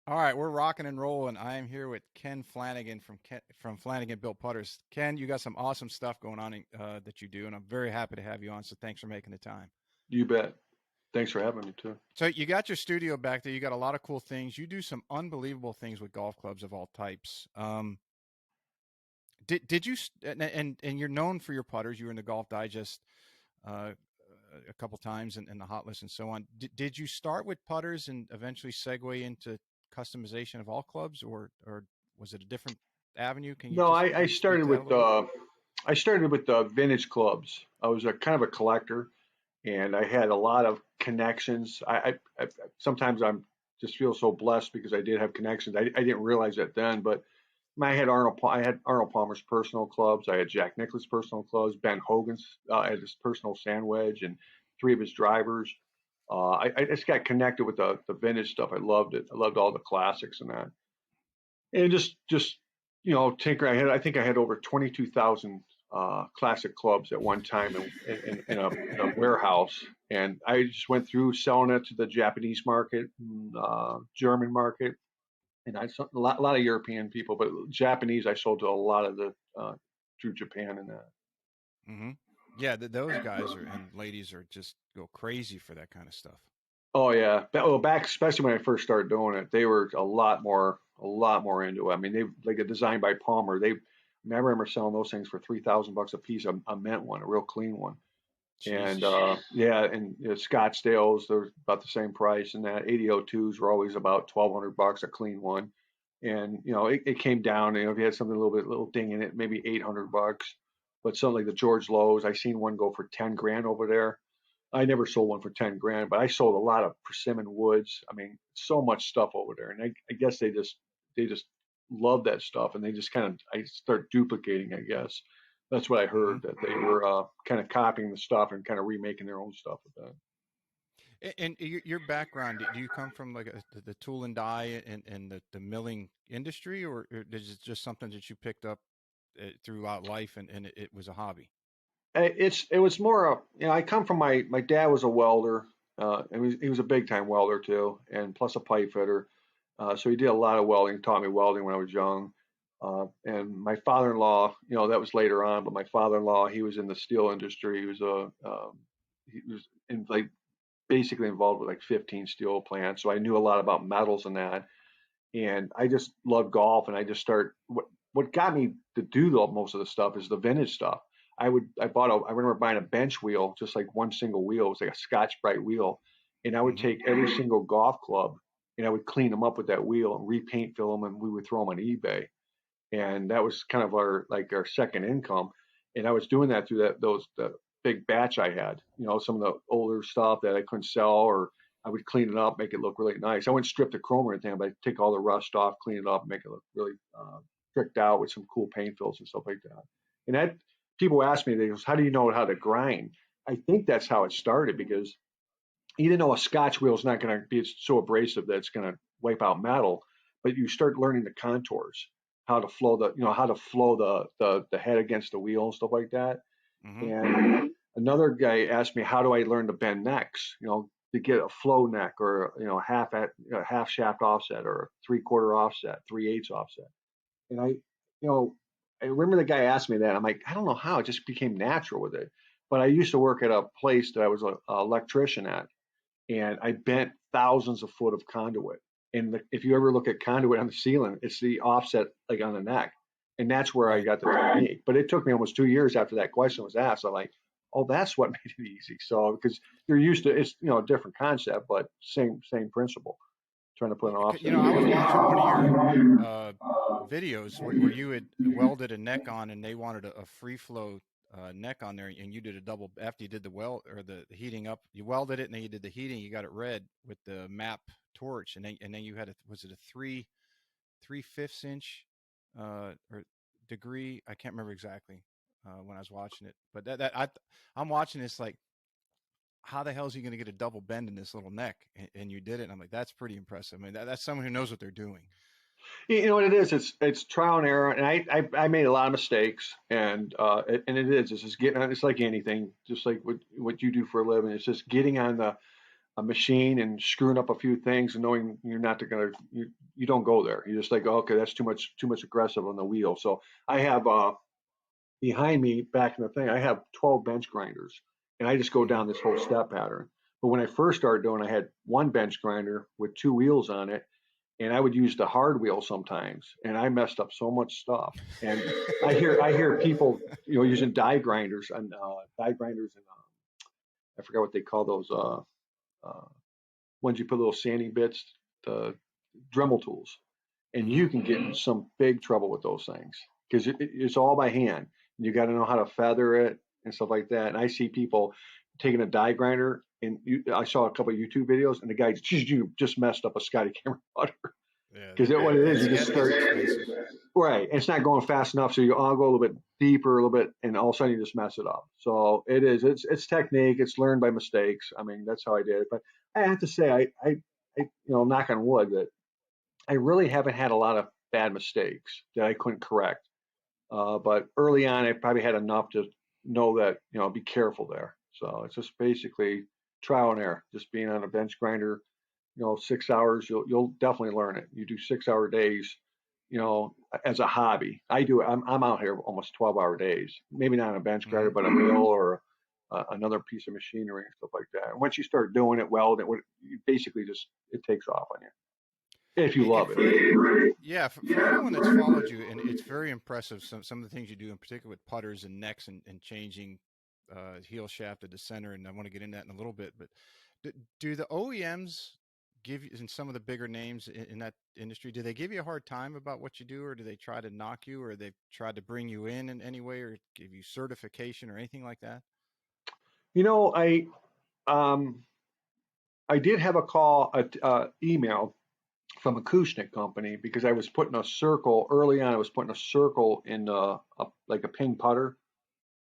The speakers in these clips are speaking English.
All right, we're rocking and rolling. I am here with Ken Flanigan from Flanigan Bilt Putters. Ken, you got some awesome stuff going on that you do, and I'm very happy to have you on. So thanks for making the time. You bet. Thanks for having me too. So you got your studio back there. You got a lot of cool things. You do some unbelievable things with golf clubs of all types. Did you and you're known for your putters. You were in the Golf Digest uh, a couple times and the hot list and so on. Did you start with putters and eventually segue into customization of all clubs, or was it a different avenue? Can you No, just I kind of speak started to that a with little bit? vintage clubs. I was a kind of a collector, and I had a lot of connections. I sometimes I'm just feel so blessed because I did have connections. I didn't realize that then, but I had Arnold Palmer's personal clubs. I had Jack Nicklaus' personal clubs. Ben Hogan's had his personal sand wedge and three of his drivers. I just got connected with the vintage stuff. I loved it. I loved all the classics and that. And just tinker. I think I had over 22,000 classic clubs at one time in a warehouse, and I just went through selling it to the Japanese market, German market, and I saw a lot of European people, but Japanese I sold to a lot of the through Japan and that. Hmm. Yeah, those guys are and ladies are just go crazy for that kind of stuff. Oh yeah, well back especially when I first started doing it, they were a lot more into it. I mean, they like a design by Palmer. I remember selling those things for $3,000 a piece. A mint one, a real clean one. And Jesus. yeah, and Scottsdales they're about the same price, and that 8002s were always about $1,200 a clean one. And it came down. If you had something a little ding in it, maybe $800. But something like the George Lowe's, I seen one go for 10 grand over there. I never sold one for 10 grand, but I sold a lot of persimmon woods. I mean, so much stuff over there. And I guess they just love that stuff, and they just kind of I start duplicating, I guess. That's what I Hmm. heard, that they were kind of copying the stuff and kind of remaking their own stuff with that. And your background, do you come from like the tool and die and the milling industry, or is it just something that you picked up throughout life and it was a hobby? It was more I come from my dad was a welder, and he was a big time welder too, and plus a pipe fitter. So he did a lot of welding, taught me welding when I was young. And my father-in-law, that was later on, but my father-in-law, he was in the steel industry. He was in like basically involved with like 15 steel plants. So I knew a lot about metals and that. And I just love golf, and I just start. What got me to do most of the stuff is the vintage stuff. I remember buying a bench wheel, just like one single wheel. It was like a Scotch Brite wheel, and I would Hmm. take every single golf club and I would clean them up with that wheel and repaint fill them, and we would throw them on eBay. And that was kind of our second income. And I was doing that through the big batch I had. Some of the older stuff that I couldn't sell, or I would clean it up, make it look really nice. I wouldn't strip the chrome or anything, but I'd take all the rust off, clean it up, make it look really tricked out with some cool paint fills and stuff like that. And that people ask me, they goes, "How do you know how to grind?" I think that's how it started, because you didn't know a Scotch wheel is not going to be so abrasive that it's going to wipe out metal, but you start learning the contours, how to flow the head against the wheel and stuff like that. Hmm. And another guy asked me, how do I learn to bend necks? To get a flow neck, or half shaft offset, or a 3/4 offset, 3/8 offset. And you know, I remember the guy asked me that. I'm like, I don't know how. It just became natural with it. But I used to work at a place that I was an electrician at, and I bent thousands of foot of conduit. And if you ever look at conduit on the ceiling, it's the offset like on the neck, and that's where I Right. got the technique. But it took me almost 2 years after that question was asked. I'm like, oh, that's what made it easy. So because you're used to it's a different concept, but same principle. Trying to put an offset. I was watching one of your uh, videos where you had welded a neck on, and they wanted a free flow neck on there, and you did a double after you did the weld or the heating up. You welded it, and then you did the heating. You got it red with the map torch, and then you had was it a 3/5 inch or degree? I can't remember exactly when I was watching it, but I'm watching this like, how the hell is he going to get a double bend in this little neck? And you did it. And I'm like, that's pretty impressive. I mean, that's someone who knows what they're doing. You know what it is? It's trial and error, and I made a lot of mistakes, and it is. It's just getting on. It's like anything, just like what you do for a living. It's just getting on a machine and screwing up a few things and knowing you're not going to, you don't go there. You just like, oh, okay, that's too much aggressive on the wheel. So I have, behind me back in the thing, I have 12 bench grinders and I just go Hmm. down this whole step pattern. But when I first started doing, I had one bench grinder with two wheels on it, and I would use the hard wheel sometimes, and I messed up so much stuff. And I hear people, using die grinders, and I forgot what they call those uh, ones you put little sanding bits, the Dremel tools, and Hmm. you can get in some big trouble with those things because it's all by hand. You got to know how to feather it and stuff like that. And I see people taking a die grinder, and I saw a couple of YouTube videos, and the guy you just messed up a Scotty camera putter Yeah, because what it is, and you the just end is start expensive. right. And it's not going fast enough, so you all go a little bit deeper, a little bit, and all of a sudden you just mess it up. So it is. It's technique. It's learned by mistakes. I mean, that's how I did it. But I have to say, knock on wood, that I really haven't had a lot of bad mistakes that I couldn't correct. But early on, I probably had enough to know that, be careful there. So it's just basically trial and error. Just being on a bench grinder, 6 hours, you'll definitely learn it. You do 6 hour days, as a hobby. I do. I'm out here almost 12-hour days. Maybe not on a bench grinder, Hmm. but a mill or another piece of machinery and stuff like that. And once you start doing it well, you basically just it takes off on you if you And love for any, it. yeah, for anyone that's followed you, and it's very impressive. Some of the things you do, in particular with putters and necks and changing heel shaft to the center, and I want to get into that in a little bit. But do the OEMs give you, and some of the bigger names in that industry, do they give you a hard time about what you do, or do they try to knock you, or they try to bring you in any way, or give you certification or anything like that? You know, um, I did have a call, email from a Kushnik company because I was putting a circle early on. I was putting a circle in like a ping putter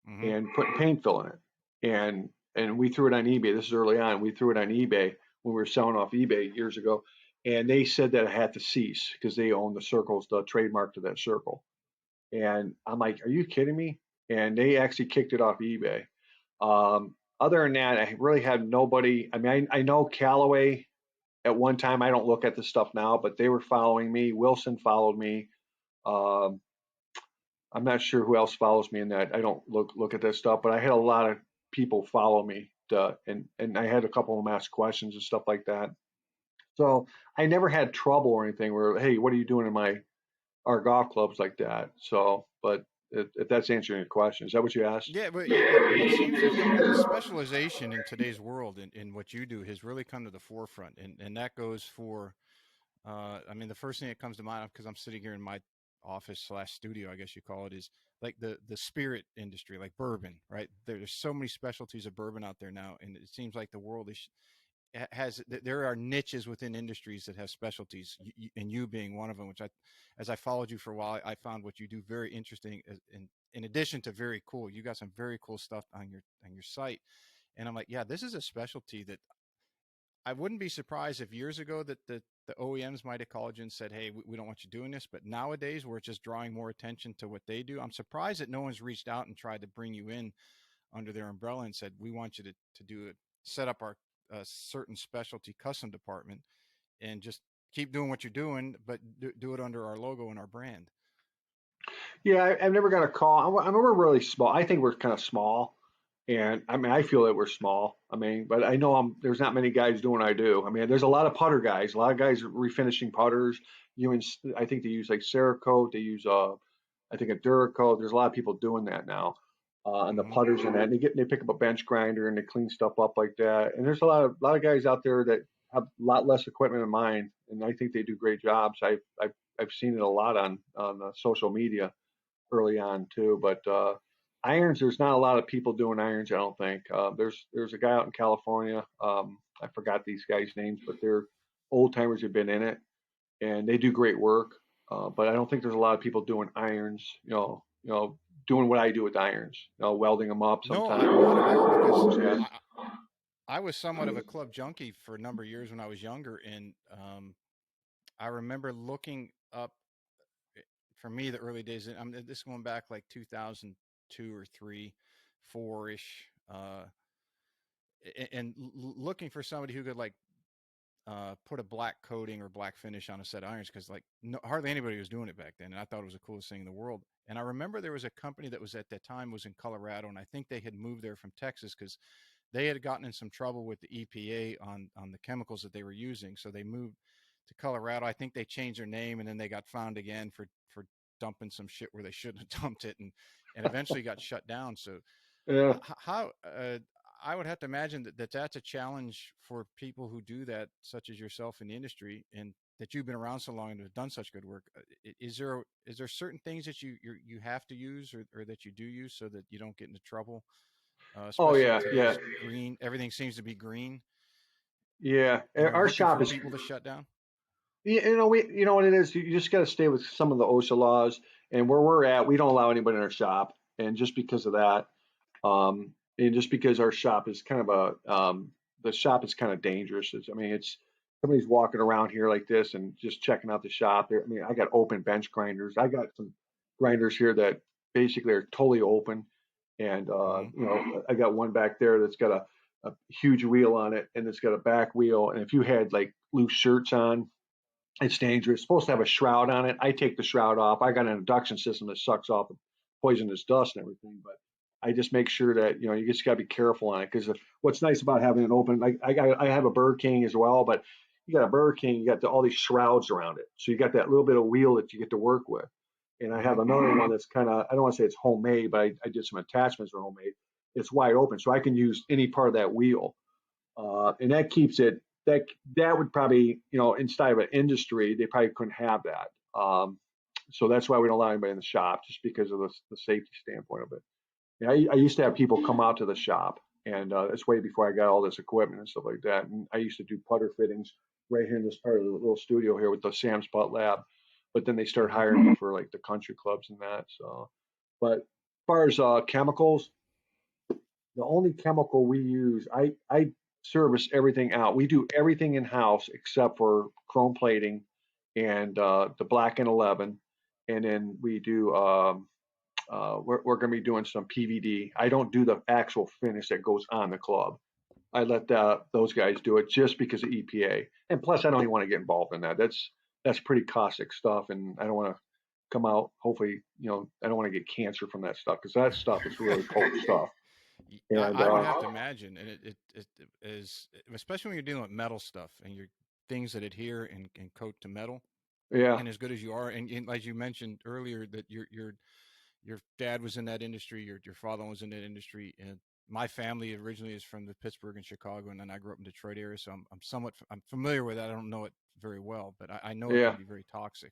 Hmm. and putting paint fill in it, and we threw it on eBay. This is early on. We threw it on eBay when we were selling off eBay years ago, and they said that I had to cease because they own the circles, the trademark to that circle. And I'm like, are you kidding me? And they actually kicked it off eBay. Other than that, I really had nobody. I mean, I know Callaway at one time. I don't look at this stuff now, but they were following me. Wilson followed me. Um, I'm not sure who else follows me in that. I don't look at that stuff, but I had a lot of people follow me, and I had a couple of them ask questions and stuff like that. So I never had trouble or anything where, hey, what are you doing in our golf clubs like that? So, but if that's answering your question, is that what you asked? Yeah, but it seems as though the specialization in today's world in what you do has really come to the forefront, and that goes for, I mean, the first thing that comes to mind, because I'm sitting here in my office slash studio, I guess you call it, is like the spirit industry, like bourbon, right? There's so many specialties of bourbon out there now, and it seems like the world has there are niches within industries that have specialties, and you being one of them. Which as I followed you for a while, I found what you do very interesting. In addition to very cool, you got some very cool stuff on your site, and I'm like, yeah, this is a specialty that I wouldn't be surprised if years ago that the OEMs might have called you and said, hey, we don't want you doing this. But nowadays, we're just drawing more attention to what they do. I'm surprised that no one's reached out and tried to bring you in under their umbrella and said, we want you to do it, set up our certain specialty custom department and just keep doing what you're doing, but do it under our logo and our brand. Yeah, I've never got a call. I mean, we're really small. I think we're kind of small, and I mean, I feel that we're small. I mean, but I know there's not many guys doing what I do. I mean, there's a lot of putter guys, a lot of guys refinishing putters. I think they use like Cerakote. They use I think a Duracoat. There's a lot of people doing that now on the Mm-hmm. putters and that. And they pick up a bench grinder and they clean stuff up like that. And there's a lot of guys out there that have a lot less equipment than mine, and I think they do great jobs. I've seen it a lot on social media early on too. But irons, there's not a lot of people doing irons. I don't think. There's a guy out in California. I forgot these guys' names, but they're old timers who've been in it, and they do great work. But I don't think there's a lot of people doing irons. Doing what I do with irons. Welding them up No, sometimes. not at all, because Yeah. I was somewhat of a club junkie for a number of years when I was younger, and I remember looking up. For me, the early days. I'm this going back like 2002 or three, four ish. and looking for somebody who could like put a black coating or black finish on a set of irons because like no, hardly anybody was doing it back then, and I thought it was the coolest thing in the world. And I remember there was a company that was at that time was in Colorado, and I think they had moved there from Texas because they had gotten in some trouble with the EPA on the chemicals that they were using. So they moved to Colorado. I think they changed their name, and then they got found again for dumping some shit where they shouldn't have dumped it, and eventually got shut down. So Yeah. how I would have to imagine that's a challenge for people who do that, such as yourself in the industry, and that you've been around so long and have done such good work. Is there certain things that you have to use or that you do use so that you don't get into trouble? Oh Especially in yeah, yeah, today's green, everything seems to be green, yeah. and we're Our looking shop for is, people to shut down. you know what it is. You just got to stay with some of the OSHA laws, and where we're at, we don't allow anybody in our shop, and just because of that, and just because our shop is kind of the shop is kind of dangerous. I mean, it's somebody's walking around here like this and just checking out the shop. I mean, I got open bench grinders. I got some grinders here that basically are totally open, and Hmm. I got one back there that's got a huge wheel on it, and it's got a back wheel. And if you had like loose shirts on, it's dangerous. It's supposed to have a shroud on it. I take the shroud off. I got an induction system that sucks off the poisonous dust and everything, but I just make sure that you just got to be careful on it because what's nice about having an open, like I have a Burger King as well, but you got a Burger King, you got all these shrouds around it, so you got that little bit of wheel that you get to work with. And I Hmm. have another one that's kind of, I don't want to say it's homemade, but I did some attachments that are homemade. It's wide open, so I can use any part of that wheel, and that keeps it, that that would probably, inside of an industry, they probably couldn't have that. So that's why we don't allow anybody in the shop, just because of the safety standpoint of it. Yeah, I used to have people come out to the shop, and it's way before I got all this equipment and stuff like that. And I used to do putter fittings right here in this part of the little studio here with the Sam's Putt Lab. But then they started Hmm. hiring me for like the country clubs and that. So, but as far as chemicals, the only chemical we use, I service everything out. We do everything in house except for chrome plating and the black and 11, and then we do. We're going to be doing some PVD. I don't do the actual finish that goes on the club. I let those guys do it just because of EPA, and plus I don't even want to get involved in that. That's pretty caustic stuff, and I don't want to come out. Hopefully, I don't want to get cancer from that stuff because that stuff is really cold stuff. And I would have to imagine, and it is, especially when you're dealing with metal stuff and you're things that adhere and coat to metal. yeah, And as good as you are, and as you mentioned earlier, that your dad was in that industry, your father was in that industry, and my family originally is from the Pittsburgh and Chicago, and then I grew up in Detroit area, so I'm familiar with that. I don't know it very well, but I know it yeah, can be very toxic.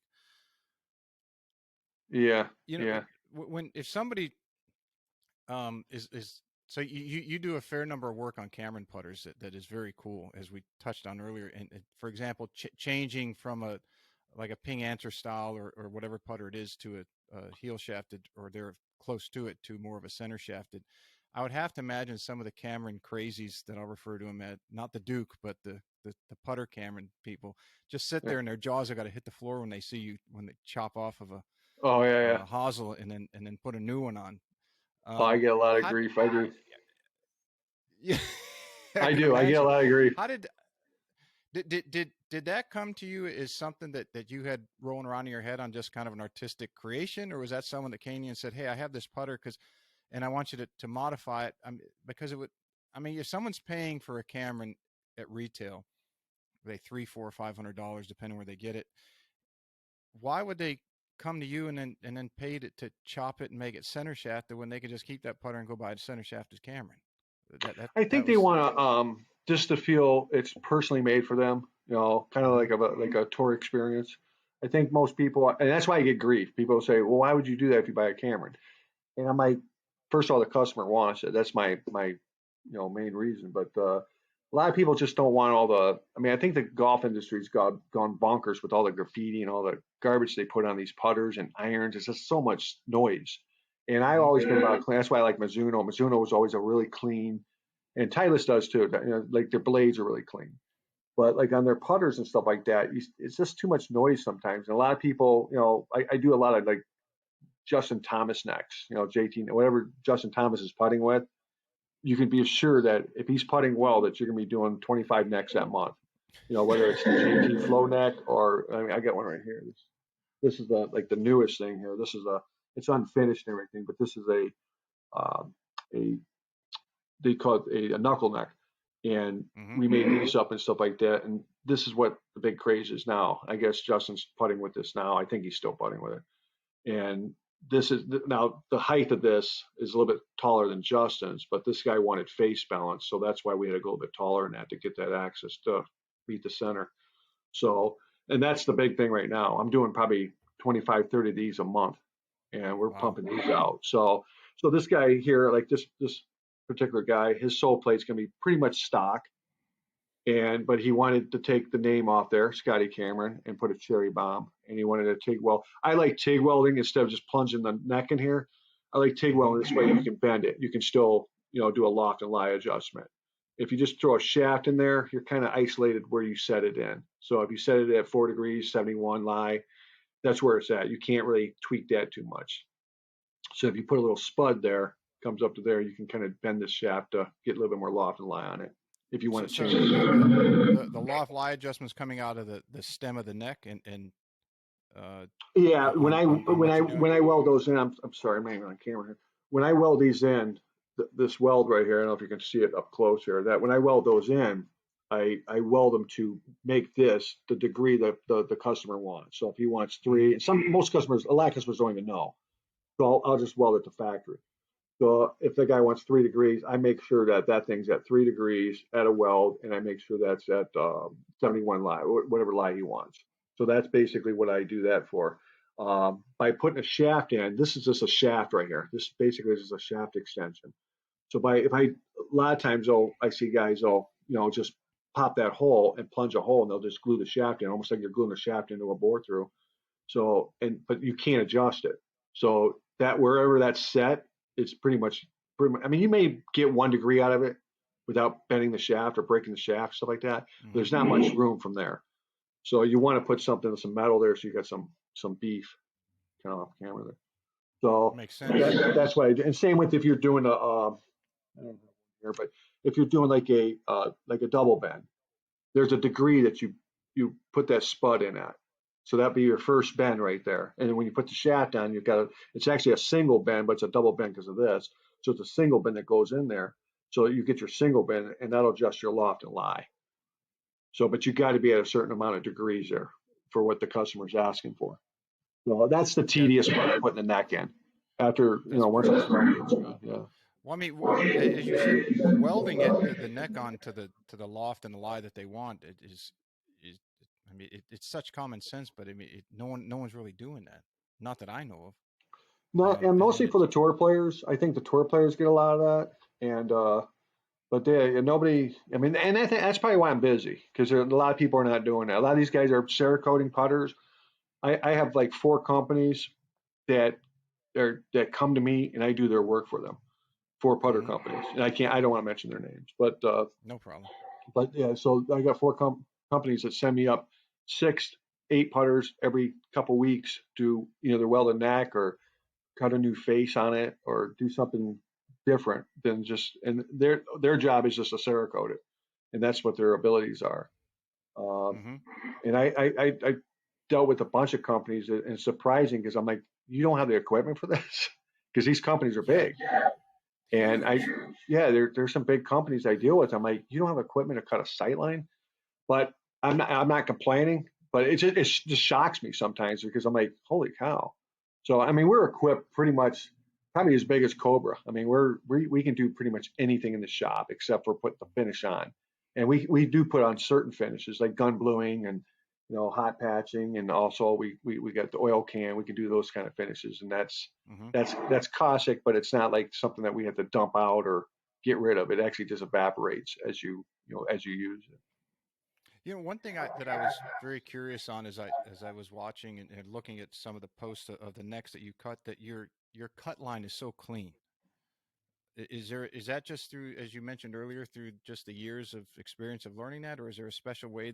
yeah, You know, yeah. when if somebody is so you do a fair number of work on Cameron putters that is very cool, as we touched on earlier. And for example, changing from a like a ping answer style or whatever putter it is to a heel shafted, or they're close to it, to more of a center shafted. I would have to imagine some of the Cameron crazies, that I'll refer to them at, not the Duke, but the putter Cameron people, just sit Yeah. there and their jaws have got to hit the floor when they see you, when they chop off of Oh yeah, yeah. a hosel and then put a new one on. Oh, I get a lot of How grief. I do. Yeah, I I can do. I get a imagine. lot of grief. How did that come to you as something that you had rolling around in your head on just kind of an artistic creation, or was that someone that came to you and said, "Hey, I have this putter and I want you to modify it," because it would. I mean, if someone's paying for a Cameron at retail, they three, four, $500, depending where they get it. Why would they come to you and then pay to chop it and make it center shafted when they could just keep that putter and go buy a center shafted Cameron? That that I that think they was. want to just to feel it's personally made for them. Kind of Mhm. like a tour experience. I think most people, and that's why I get grief. People say, "Well, why would you do that if you buy a Cameron?" And I'm like, first of all, the customer wants it. That's my main reason. But a lot of people just don't want all the. I mean, I think the golf industry's gone bonkers with all the graffiti and all the garbage they put on these putters and irons. It's just so much noise. And I've Mhm. always been about clean. That's why I like Mizuno. Mizuno was always a really clean, and Titleist does too. Like their blades are really clean. But like on their putters and stuff like that, it's just too much noise sometimes. And a lot of people, I do a lot of like Justin Thomas necks, JT, whatever Justin Thomas is putting with. you can be assured that if he's putting well, that you're going to be doing 25 necks that month. Whether it's the JT Flow neck or I mean, I got one right here. This is the newest thing here. It's unfinished and everything, but this is a they call it a knuckle neck, and Mm-hmm. we made these up and stuff like that. And this is what the big craze is now. I guess Justin's putting with this now. I think he's still putting with it. And this is now the height of this is a little bit taller than Justin's, but this guy wanted face balance, so that's why we had to go a little bit taller than that to get that axis to meet the center. So, and that's the big thing right now. I'm doing probably 25, 30 of these a month, and we're Wow. pumping these out. So this guy here, like this particular guy, his sole plate's gonna be pretty much stock, but he wanted to take the name off there, Scotty Cameron, and put a cherry bomb. And he wanted to TIG weld. I like TIG welding instead of just plunging the neck in here. I like TIG Mm-hmm. welding this way you can bend it. You can still, do a loft and lie adjustment. If you just throw a shaft in there, you're kind of isolated where you set it in. So if you set it at 4 degrees, 71 lie, that's where it's at. You can't really tweak that too much. So if you put a little spud there, comes up to there, you can kind of bend this shaft to get a little bit more loft and lie on it if you want to So change it. the loft lie adjustments coming out of the stem of the neck and uh, Yeah, when I on when what I you're doing. when I weld those in, I'm sorry, I'm not even on camera here. When I weld these in, this weld right here, I don't know if you can see it up close here. That when I weld those in, I weld them to make this the degree that the customer wants. So if he wants Mm-hmm. three, and most customers, a lot of customers don't even know. So I'll just weld it to factory. So if the guy wants 3 degrees, I make sure that that thing's at 3 degrees at a weld, and I make sure that's at 71 lie, whatever lie he wants. So that's basically what I do that for. By putting a shaft in, this is just a shaft right here. This basically is just a shaft extension. So if I, a lot of times, I see guys, just pop that hole and plunge a hole, and they'll just glue the shaft in, almost like you're gluing the shaft into a bore through. So, but you can't adjust it. So that wherever that's set, it's pretty much. I mean, you may get 1 degree out of it without bending the shaft or breaking the shaft, stuff like that. But Mm-hmm. there's not much room from there. So you want to put something, some metal there, so you got some beef kind of off camera there. So Makes sense. that's what I do. And same with if you're doing I don't know here, but if you're doing like a double bend, there's a degree that you put that spud in at. So that'd be your first bend right there. And then when you put the shaft on, it's actually a single bend, but it's a double bend because of this. So it's a single bend that goes in there. So you get your single bend and that'll adjust your loft and lie. So, but you got to be at a certain amount of degrees there for what the customer's asking for. So that's the Yeah, tedious part of putting the neck in. After, that's once it's perfect. done, it's good. Yeah. Well, I mean, as you said, welding the neck on to the loft and the lie that they want is I mean, it's such common sense, but I mean, no one's really doing that. Not that I know of. Not, and And then mostly for it's the tour players. I think the tour players get a lot of that. But nobody, I mean, and I think that's probably why I'm busy because a lot of people are not doing that. A lot of these guys are Cerakoting putters. I have like 4 companies that that come to me and I do their work for them. 4 putter mm-hmm, companies, and I don't want to mention their names, no problem. but yeah. So I got 4 companies that send me up 6, 8 putters every couple weeks to either weld a neck or cut a new face on it or do something different than just, and their job is just to Cerakote it, and that's what their abilities are. Um, Mm-hmm. and I dealt with a bunch of companies, and it's surprising because I'm like, you don't have the equipment for this because these companies are Yeah, big, and huge. yeah, there's some big companies I deal with. I'm like, you don't have equipment to cut a sight line, but I'm not complaining, but it just shocks me sometimes because I'm like, holy cow. So I mean, we're equipped pretty much probably as big as Cobra. I mean, we can do pretty much anything in the shop except for put the finish on, and we do put on certain finishes like gun bluing and hot patching, and also we got the oil can. We can do those kind of finishes, and Mm-hmm. that's caustic, but it's not like something that we have to dump out or get rid of. It actually just evaporates as you use it. One thing that I was very curious on as I was watching and looking at some of the posts of the necks that you cut, that your cut line is so clean. Is that just through, as you mentioned earlier, through just the years of experience of learning that, or is there a special way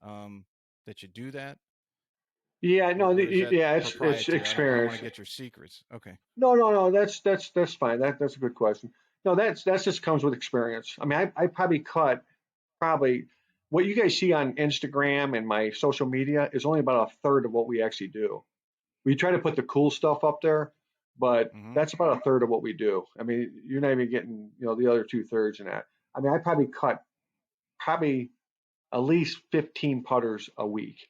um, that you do that, Yeah, no, or is that yeah, it's proprietary? I don't want to experience. get your secrets. Okay. No, no, no, that's fine. That's a good question. No, that's just comes with experience. I mean, I probably cut probably what you guys see on Instagram and my social media is only about a third of what we actually do. We try to put the cool stuff up there, but Hmm. that's about a third of what we do. I mean, you're not even getting, the other two thirds in that. I mean, I probably cut probably at least 15 putters a week,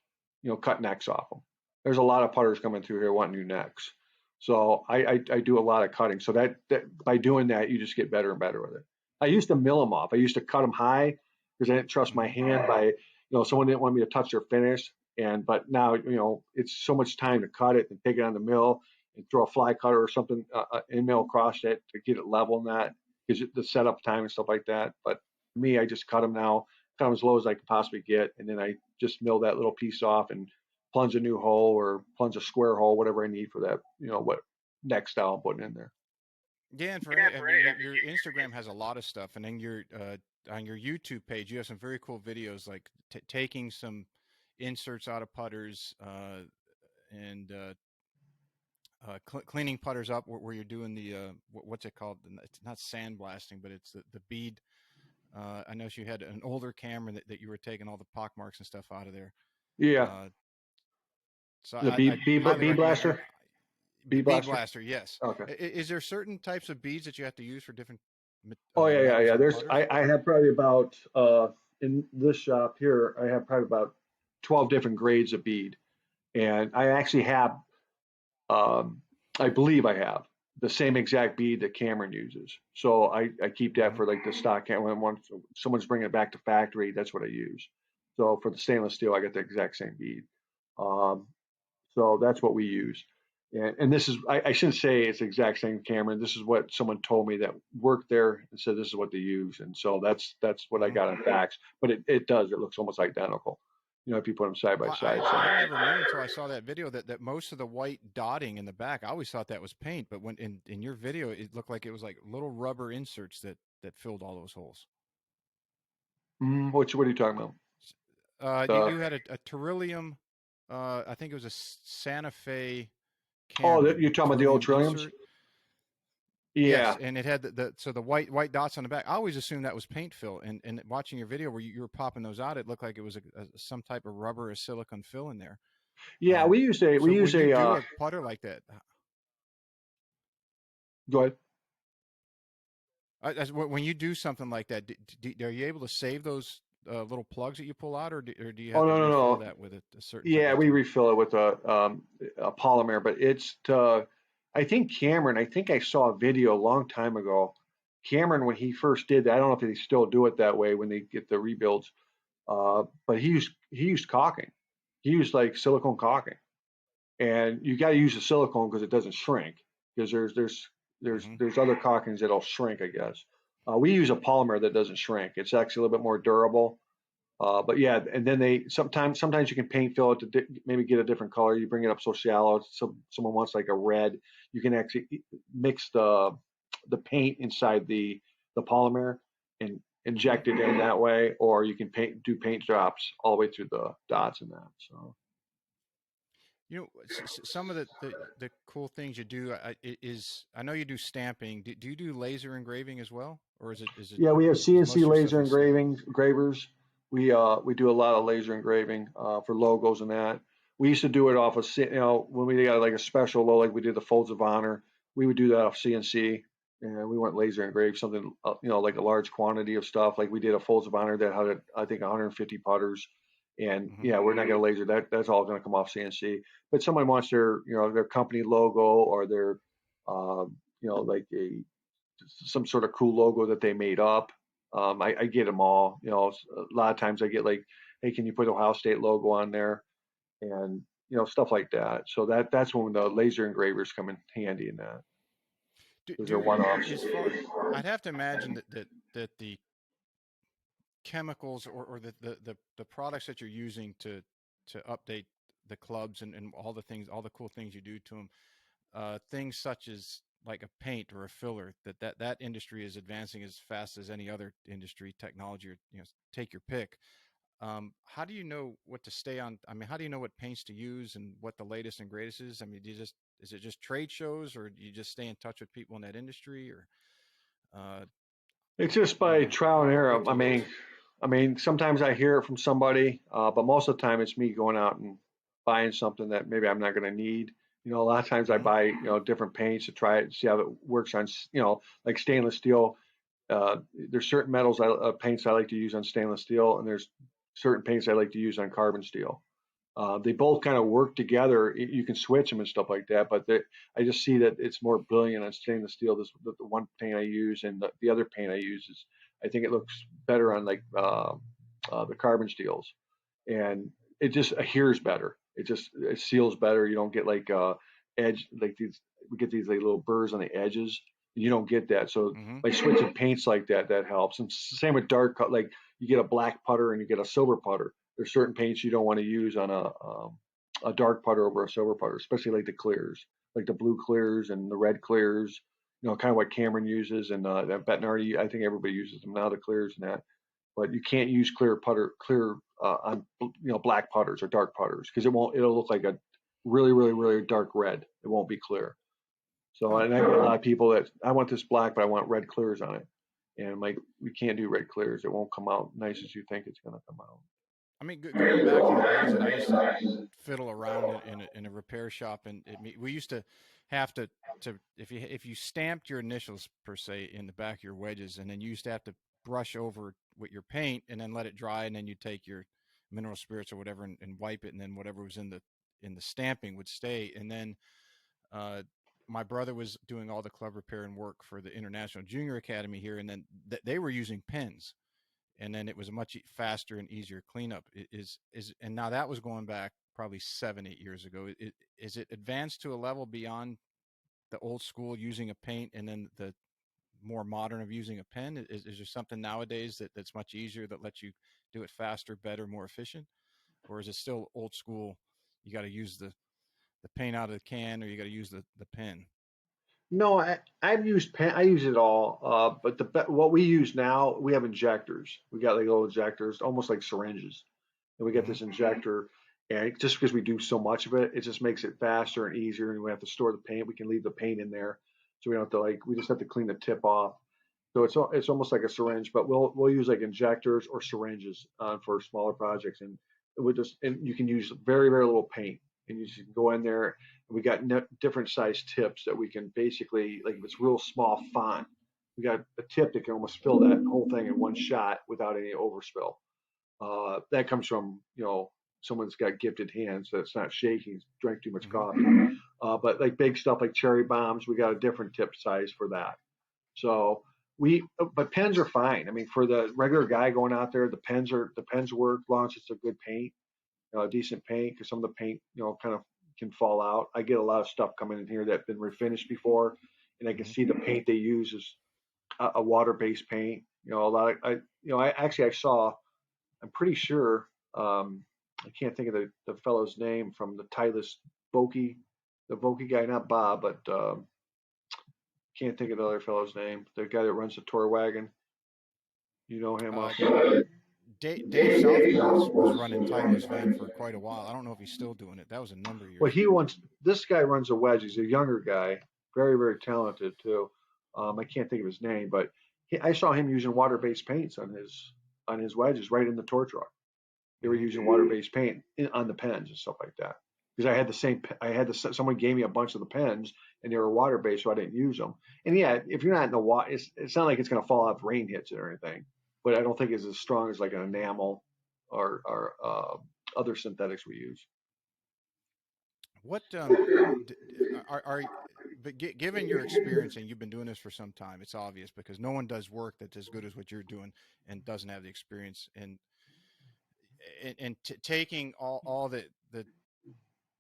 cut necks off them. There's a lot of putters coming through here wanting new necks. So I do a lot of cutting. So that by doing that, you just get better and better with it. I used to mill them off. I used to cut them high because I didn't trust my Hmm. hand someone didn't want me to touch their finish. But now, it's so much time to cut it and take it on the mill and throw a fly cutter or something in mill across it to get it level and that because the setup time and stuff like that. But me, I just cut them now, cut them as low as I could possibly get, and then I just mill that little piece off and plunge a new hole or plunge a square hole, whatever I need for that, what next style I'm putting in there. Yeah, and for any, I mean, your Instagram has a lot of stuff, and then your on your YouTube page, you have some very cool videos, like taking some inserts out of putters, and cleaning putters up, where you're doing the what's it called? It's not sandblasting, but it's the bead. I know you had an older camera that you were taking all the pock marks and stuff out of there. Yeah, Uh, so the I highly bee recommend. blaster, bee Bead blaster. blaster, yes. Okay. Is there certain types of beads that you have to use for different Oh yeah, yeah, metals yeah. or There's putters? I have probably about in this shop here, I have probably about 12 different grades of bead. And I actually have um I believe I have the same exact bead that Cameron uses. So I keep that Hmm. for like the stock when someone's bringing it back to factory, that's what I use. So for the stainless steel, I get the exact same bead. Um, so that's what we use. And this is, I shouldn't say it's the exact same Cameron. This is what someone told me that worked there and said this is what they use. And so that's what I Hmm. got on fax. But it does, it looks almost identical, if you put them side by Well, side. I So never knew until I saw that video that most of the white dotting in the back, I always thought that was paint, but when in your video, it looked like it was like little rubber inserts that filled all those holes. what are you talking about? You The, had a Terillium, I think it was a Santa Fe oh, Cameron you're talking about the old Terillium trilliums? insert. Yes, Yeah. and it had so the white dots on the back. I always assumed that was paint fill, and watching your video where you were popping those out, it looked like it was some type of rubber or silicone fill in there. Yeah, we So use when you a do a putter like that, go ahead. when you do something like that, are you able to save those little plugs that you pull out, or do you have Oh to no, no, refill no. that with a certain Yeah, we temperature? refill it with a polymer, but I think Cameron, I think I saw a video a long time ago. Cameron, when he first did that, I don't know if they still do it that way when they get the rebuilds, but he used caulking. He used like silicone caulking, and you got to use the silicone because it doesn't shrink. Because Hmm. there's other caulkings that'll shrink, I guess. We use a polymer that doesn't shrink. It's actually a little bit more durable. But yeah, and then they sometimes you can paint fill it to maybe get a different color. You bring it up so shallow, so someone wants like a red. You can actually mix the paint inside the polymer and Hmm. inject it in that way, or you can do paint drops all the way through the dots in that. So Some of the cool things you do is I know you do stamping. Do you do laser engraving as well, or yeah, we have is most CNC of your stuff laser in stamp? engravers. We do a lot of laser engraving for logos and that. We used to do it off of when we got like a special low, like we did the Folds of Honor. We would do that off CNC, and we went laser engrave something like a large quantity of stuff. Like we did a Folds of Honor that had I think 150 putters, and Hmm. yeah, we're not going to laser that. That's all going to come off CNC. But someone wants their company logo or their like some sort of cool logo that they made up. I get them all. A lot of times I get like, hey, can you put Ohio State logo on there, and stuff like that. So that's when the laser engravers come in handy in that because they're one offs. As far I'd have to imagine that the chemicals or the products that you're using to update the clubs and all the cool things you do to them, things such as like a paint or a filler, that industry is advancing as fast as any other industry, technology, or take your pick. How do you know what to stay on? I mean, how do you know what paints to use and what the latest and greatest is? I mean, is it just trade shows, or do you just stay in touch with people in that industry, or uh, It's just you by know, trial and error. good tools. I mean, sometimes I hear it from somebody, but most of the time it's me going out and buying something that maybe I'm not going to need. You know, a lot of times I Hmm. buy, different paints to try it and see how it works on, like stainless steel. There's certain paints I like to use on stainless steel, and there's certain paints I like to use on carbon steel. They both kind of work together. You can switch them and stuff like that, but I just see that it's more brilliant on stainless steel. The one paint I use and the other paint I use is, I think it looks better on like the carbon steels, and it just adheres better. It seals better. You don't get like edge like these. We get these like little burrs on the edges. You don't get that. So Hmm. by switching paints like that, that helps. And same with like you get a black putter and you get a silver putter. There's certain paints you don't want to use on a dark putter over a silver putter, especially like the clears, like the blue clears and the red clears. Kind of what Cameron uses and that Bettinardi. I think everybody uses them now, the clears and that. But you can't use clear on black putters or dark putters because it won't. It'll look like a really, really, really dark red. It won't be clear. So, Oh, and I get a lot of people that I want this black, but I want red clears on it. And I'm like, we can't do red clears. It won't come out nice as you think it's going to come out. I mean, going back to the days that I used to fiddle around in a repair shop, and we used to have to if you stamped your initials per se in the back of your wedges, and then you used to have to brush over with your paint and then let it dry, and then you take your mineral spirits or whatever and wipe it, and then whatever was in the stamping would stay, and then uh, my brother was doing all the club repair and work for the International Junior Academy here, and then they were using pens, and then it was a much faster and easier cleanup. And now that was going back probably 7-8 years ago. Is it advanced to a level beyond the old school using a paint and then the more modern of using a pen? Is there something nowadays that's much easier that lets you do it faster, better, more efficient, or is it still old school? You got to use the paint out of the can, or you got to use the pen. No, I've used pen. I use it all. But what we use now, we have injectors. We got like little injectors, almost like syringes, and we get Hmm. this injector. And just because we do so much of it, it just makes it faster and easier. And we have to store the paint. We can leave the paint in there, so we don't have to like. We just have to clean the tip off. So it's almost like a syringe, but we'll use like injectors or syringes for smaller projects, and you can use very very little paint, and you just go in there. And we got different size tips that we can basically like if it's real small font, we got a tip that can almost fill that whole thing in one shot without any overspill. That comes from someone that's got gifted hands that's not shaking, drank too much Hmm. coffee. But like big stuff like cherry bombs, we got a different tip size for that. So but pens are fine. I mean, for the regular guy going out there, the pens work as long as it's a good paint, decent paint, because some of the paint, kind of can fall out. I get a lot of stuff coming in here that's been refinished before, and I can Hmm. see the paint they use is a water-based paint. A lot of I saw. I'm pretty sure. I can't think of the fellow's name from the Titleist Vokey, the Vokey guy, not Bob, but can't think of the other fellow's name. The guy that runs the tour wagon. You know him Uh, also. Dave Southby was running Tyler's van for quite a while. I don't know if he's still doing it. That was a number of Well, years he ago. wants. This guy runs a wedge. He's a younger guy, very very talented too. I can't think of his name, but I saw him using water-based paints on his wedges right in the tour truck. They were Hmm. using water-based paint on the pens and stuff like that. Because I had the same. I had someone gave me a bunch of the pens and they were water-based, so I didn't use them. And yeah, if you're not in the water, it's not like it's going to fall off if rain hits it or anything. But I don't think it's as strong as like an enamel or other synthetics we use. What are but given your experience and you've been doing this for some time, it's obvious because no one does work that's as good as what you're doing and doesn't have the experience and taking all the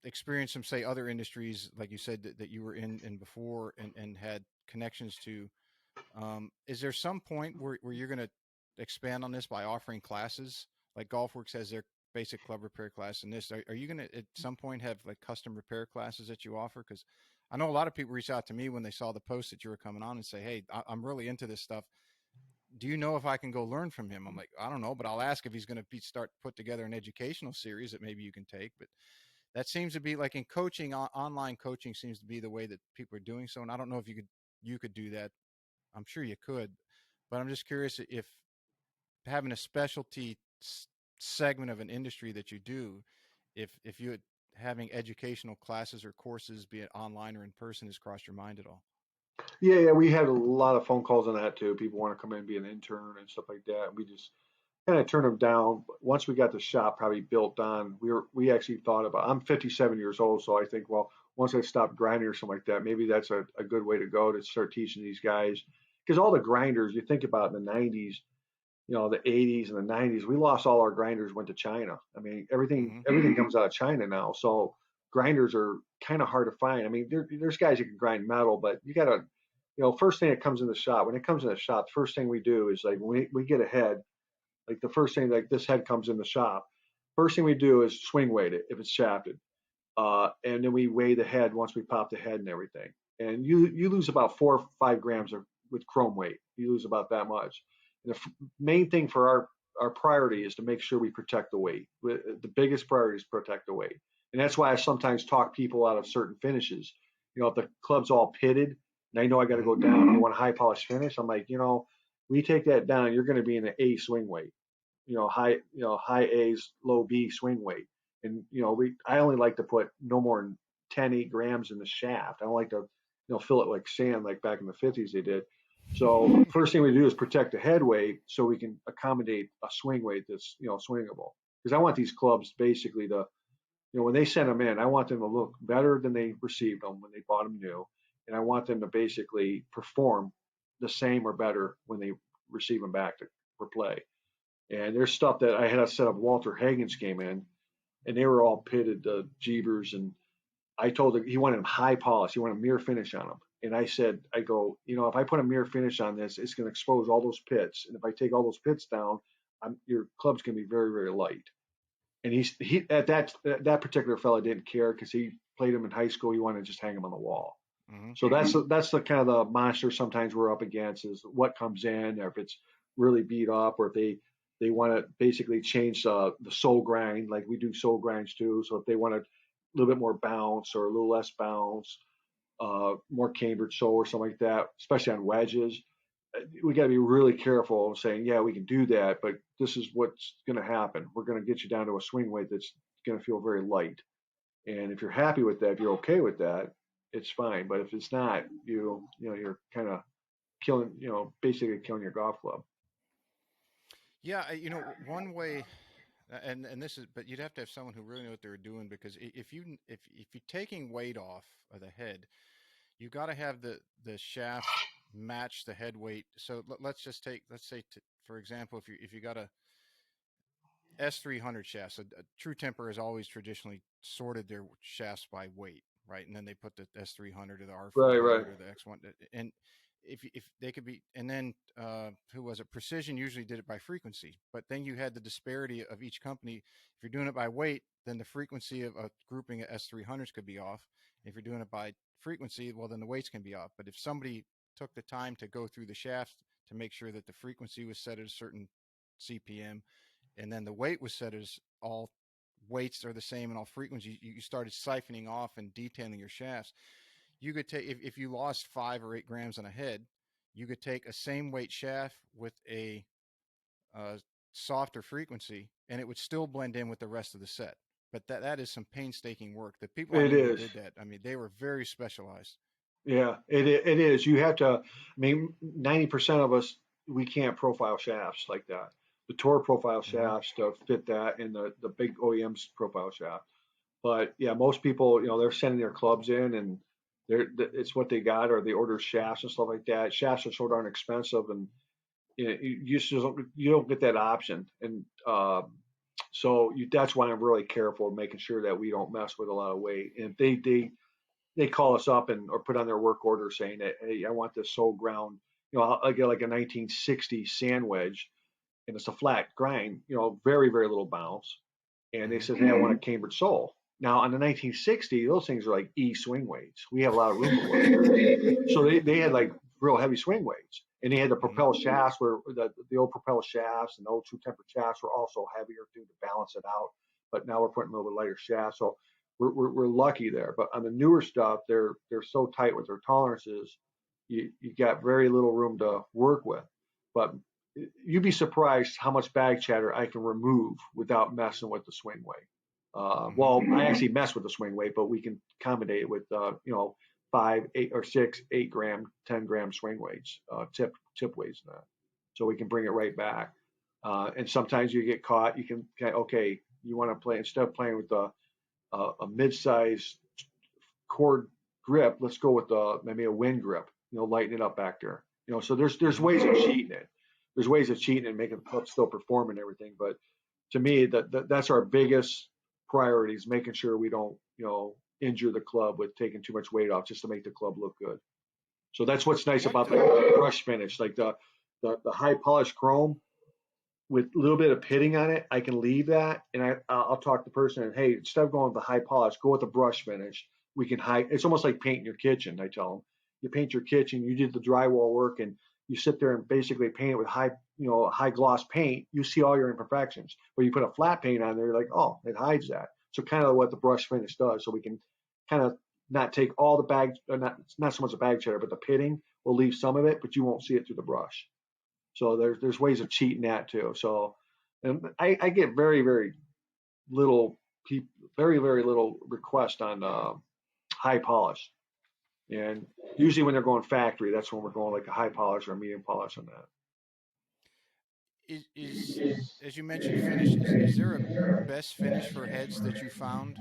experience from say other industries like you said that you were in before and had connections to. Is there some point where you're going to expand on this by offering classes like GolfWorks has their basic club repair class and this? Are you going to at some point have like custom repair classes that you offer? Because I know a lot of people reach out to me when they saw the post that you were coming on and say, "Hey, I'm really into this stuff. Do you know if I can go learn from him?" I'm like, I don't know, but I'll ask if he's going to start put together an educational series that maybe you can take. But that seems to be like in coaching, online coaching seems to be the way that people are doing so. And I don't know if you could do that I'm sure you could, but I'm just curious if having a specialty segment of an industry that you do, if you having educational classes or courses, be it online or in person, has crossed your mind at all. Yeah, yeah, we had a lot of phone calls on that too. People want to come in and be an intern and stuff like that. We just kind of turned them down. But once we got the shop probably built on, we actually thought about. I'm 57 years old, so I think, well, once I stop grinding or something like that, maybe that's a good way to go to start teaching these guys. Because all the grinders you think about in the 90s, the 80s and the 90s, we lost all our grinders, went to China. I mean, everything Hmm. everything comes out of China now. So grinders are kind of hard to find. I mean, there's guys who can grind metal, but you got to, first thing that comes in the shop, when it comes in the shop, the first thing we do is like when we get a head, like the first thing, like this head comes in the shop, first thing we do is swing weight it if it's shafted. And then we weigh the head once we pop the head and everything. And you lose about 4 or 5 grams with chrome weight. You lose about that much. And the main thing for our priority is to make sure we protect the weight. The biggest priority is protect the weight. And that's why I sometimes talk people out of certain finishes. If the club's all pitted and I know I got to Hmm. go down, I want a high polish finish. I'm like, we take that down, you're going to be in an A swing weight, high A's, low B swing weight. And I only like to put no more than 10, 8 grams in the shaft. I don't like to, fill it like sand like back in the 50s they did. So first thing we do is protect the head weight so we can accommodate a swing weight that's swingable. Because I want these clubs basically to, when they send them in, I want them to look better than they received them when they bought them new, and I want them to basically perform the same or better when they receive them back for play. And there's stuff that I had a set of Walter Hagen's came in, and they were all pitted Jeebers. And I told him he wanted them high polish. He wanted a mirror finish on them. And I said, I go, if I put a mirror finish on this, it's going to expose all those pits. And if I take all those pits down, your club's going to be very, very light. And he at that particular fellow didn't care because he played him in high school. He wanted to just hang him on the wall. Hmm. So that's the kind of the monster sometimes we're up against is what comes in, or if it's really beat up, or if they want to basically change the sole grind, like we do sole grinds too. So if they want a little bit more bounce or a little less bounce, more cambered sole or something like that, especially on wedges, we got to be really careful of saying, yeah, we can do that, but this is what's going to happen. We're going to get you down to a swing weight that's going to feel very light. And if you're happy with that, if you're okay with that, it's fine. But if it's not, you're kind of killing, basically killing your golf club. Yeah, one way, and this is, but you'd have to have someone who really knew what they were doing because if you're taking weight off of the head, you got to have the shaft match the head weight. So let's just let's say for example, if you got a S300 shaft, so True Temper has always traditionally sorted their shafts by weight, right? And then they put the S300 or the Right, right. R400 or the X1, and if they could be, and then who was it? Precision usually did it by frequency, but then you had the disparity of each company. If you're doing it by weight, then the frequency of a grouping of S300s could be off. If you're doing it by frequency, well, then the weights can be off. But if somebody took the time to go through the shafts to make sure that the frequency was set at a certain CPM, and then the weight was set as all weights are the same and all frequencies, you started siphoning off and detailing your shafts. You could take, if you lost 5 or 8 grams on a head, you could take a same weight shaft with a uh, softer frequency and it would still blend in with the rest of the set. But that is some painstaking work. The people I It knew who is. did that, I mean, they were very specialized. Yeah, it is. You have to, I mean, 90% of us, we can't profile shafts like that. The Tour profile Mm-hmm. shafts to fit that and the big OEMs profile shaft. But yeah, most people, they're sending their clubs in and it's what they got, or they order shafts and stuff like that. Shafts are so darn expensive, and you don't get that option. And so that's why I'm really careful of making sure that we don't mess with a lot of weight. And if they call us up and or put on their work order saying that, hey, I want this sole ground, I get like a 1960 sand wedge, and it's a flat grind, very very little bounce, and they Mm-hmm. said, hey, I want a cambered sole. Now on the 1960, those things are like E swing weights. We have a lot of room to work, so they had like real heavy swing weights, and they had the Mm-hmm. propel shafts where the old propel shafts and the old True Temper shafts were also heavier too to balance it out. But now we're putting a little bit lighter shafts, so we're lucky there. But on the newer stuff, they're so tight with their tolerances, you got very little room to work with. But you'd be surprised how much bag chatter I can remove without messing with the swing weight. Hmm. Well, I actually mess with the swing weight, but we can accommodate it with, 5, 8, or 6, 8 gram, 10 gram swing weights, tip weights, and that. So we can bring it right back. And sometimes you get caught. You can, okay, you want to play instead of playing with a mid-size cord grip, let's go with maybe a wind grip. Lighten it up back there. So there's Hmm. ways of cheating it. There's ways of cheating and making the club still perform and everything. But to me, that's our biggest priority is making sure we don't injure the club with taking too much weight off just to make the club look good. So that's what's nice What? about the brush finish, like the high polished chrome with a little bit of pitting on it. I can leave that, and I'll talk to the person and, hey, instead of going with the high polish, go with the brush finish. We can hide. It's almost like painting your kitchen. I tell them, you paint your kitchen, you did the drywall work, and you sit there and basically paint it with high gloss paint. You see all your imperfections. But you put a flat paint on there, you're like, oh, it hides that. So kind of what the brush finish does. So we can kind of not take all the bag, not so much the bag chatter, but the pitting. We'll leave some of it, but you won't see it through the brush. So there's ways of cheating that too. So and I get very little people, very little request on high polish. And usually when they're going factory, that's when we're going like a high polish or a medium polish on that. Is as you mentioned finish, is there a best finish for heads that you found?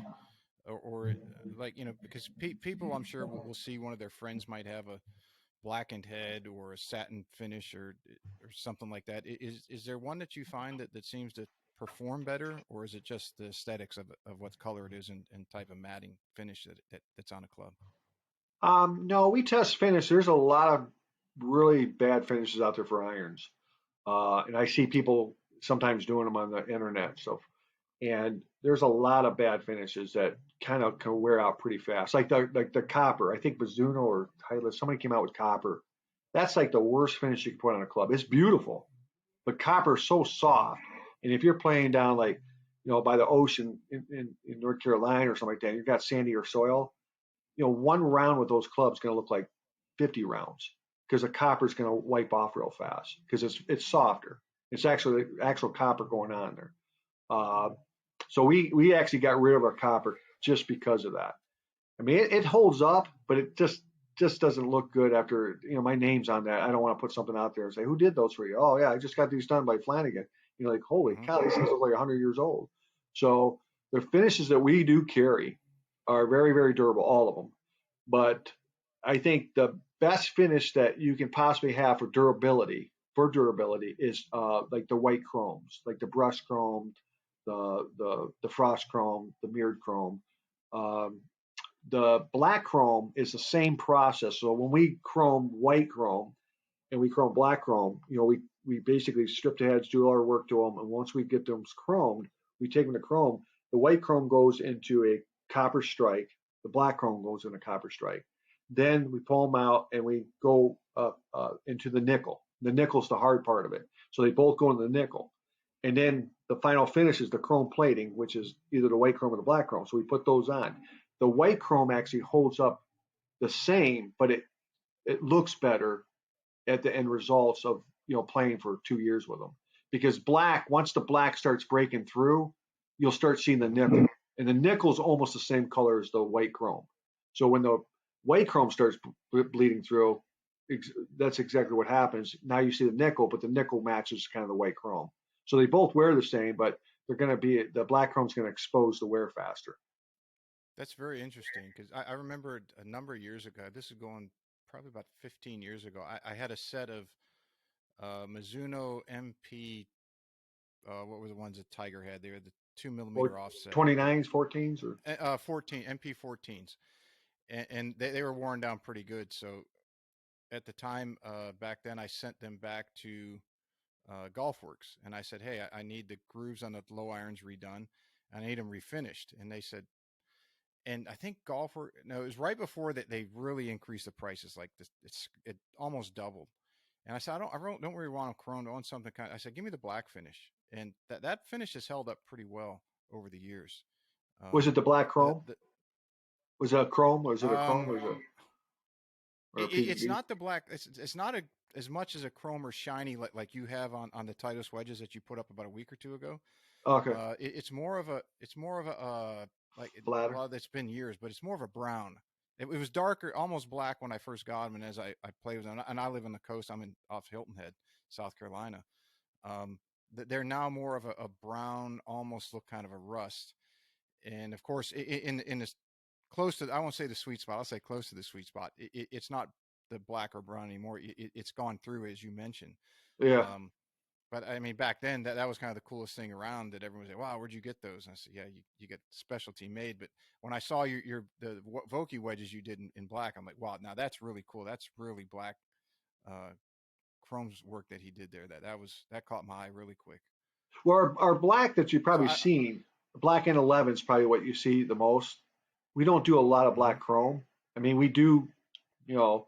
Or like, because people I'm sure will see one of their friends might have a blackened head or a satin finish or something like that. Is there one that you find that seems to perform better, or is it just the aesthetics of what color it is and type of matting finish that's on a club? No, we test finish. There's a lot of really bad finishes out there for irons. And I see people sometimes doing them on the internet. So and there's a lot of bad finishes that kind of can wear out pretty fast. Like the copper. I think Mizuno or Titleist, somebody came out with copper. That's like the worst finish you can put on a club. It's beautiful, but copper is so Hmm. soft. And if you're playing down like by the ocean in North Carolina or something like that, you've got sandier soil. One round with those clubs is going to look like 50 rounds because the copper is going to wipe off real fast because it's softer. It's actually actual copper going on there. Uh, so we actually got rid of our copper just because of that. I mean, it holds up, but it just doesn't look good after my name's on that. I don't want to put something out there and say who did those for you. Oh yeah, I just got these done by Flanigan. Like holy Hmm. cow, these things look like 100 years old. So the finishes that we do carry are very durable, all of them. But I think the best finish that you can possibly have for durability is like the white chromes, like the brush chrome, the frost chrome, the mirrored chrome. Um, the black chrome is the same process. So when we chrome white chrome and we chrome black chrome, we basically strip the heads, do all our work to them, and once we get them chromed, we take them to chrome. The white chrome goes into a copper strike. The black chrome goes in a copper strike. Then we pull them out and we go into the nickel. The nickel's the hard part of it. So they both go into the nickel. And then the final finish is the chrome plating, which is either the white chrome or the black chrome. So we put those on. The white chrome actually holds up the same, but it looks better at the end results of playing for 2 years with them. Because once the black starts breaking through, you'll start seeing the Hmm. nickel, and the nickel is almost the same color as the white chrome. So when the white chrome starts bleeding through, that's exactly what happens. Now you see the nickel, but the nickel matches kind of the white chrome. So they both wear the same, but the black chrome's going to expose the wear faster. That's very interesting because I remember a number of years ago. This is going probably about 15 years ago. I had a set of Mizuno MP. What were the ones that Tiger had? They were the 2 millimeter Or offset 29s, 14s, or 14 MP14s, and they were worn down pretty good. So at the time back then, I sent them back to Golfworks, and I said, "Hey, I need the grooves on the low irons redone, and I need them refinished." And they said, and I think Golfer, no, it was right before that they really increased the prices. Like this, it almost doubled. And I said, don't really want them chromed. I want something kind of, I said, give me the black finish, and that finish has held up pretty well over the years. was it Um, the black the chrome? the Was it a chrome? Was it a chrome? um, Or was it? or a It's PVB? not the black. It's not as much as a chrome or shiny like you have on the Titus wedges that you put up about a week or two ago. Okay, It's more of a like flatter. well, it's been years, but it's more of a brown. It was darker, almost black when I first got them, and as I play with them, and I live on the coast. I'm in off Hilton Head, South Carolina. Um, they're now more of a brown, almost look kind of a rust. And of course, in this close to, I won't say the sweet spot. I'll say close to the sweet spot. It's not the black or brown anymore. It's gone through, as you mentioned. Yeah. Um, but I mean, back then that was kind of the coolest thing around. That everyone was like, "Wow, where'd you get those?" And I said, "Yeah, you get specialty made." But when I saw the Vokey wedges you did in black, I'm like, "Wow, now that's really cool. That's really black uh, Chrome's work that he did there. That caught my eye really quick." Well, our black that you've So probably seen, black N11 is probably what you see the most. We don't do a lot of mhm. black chrome. I mean, we do, you know,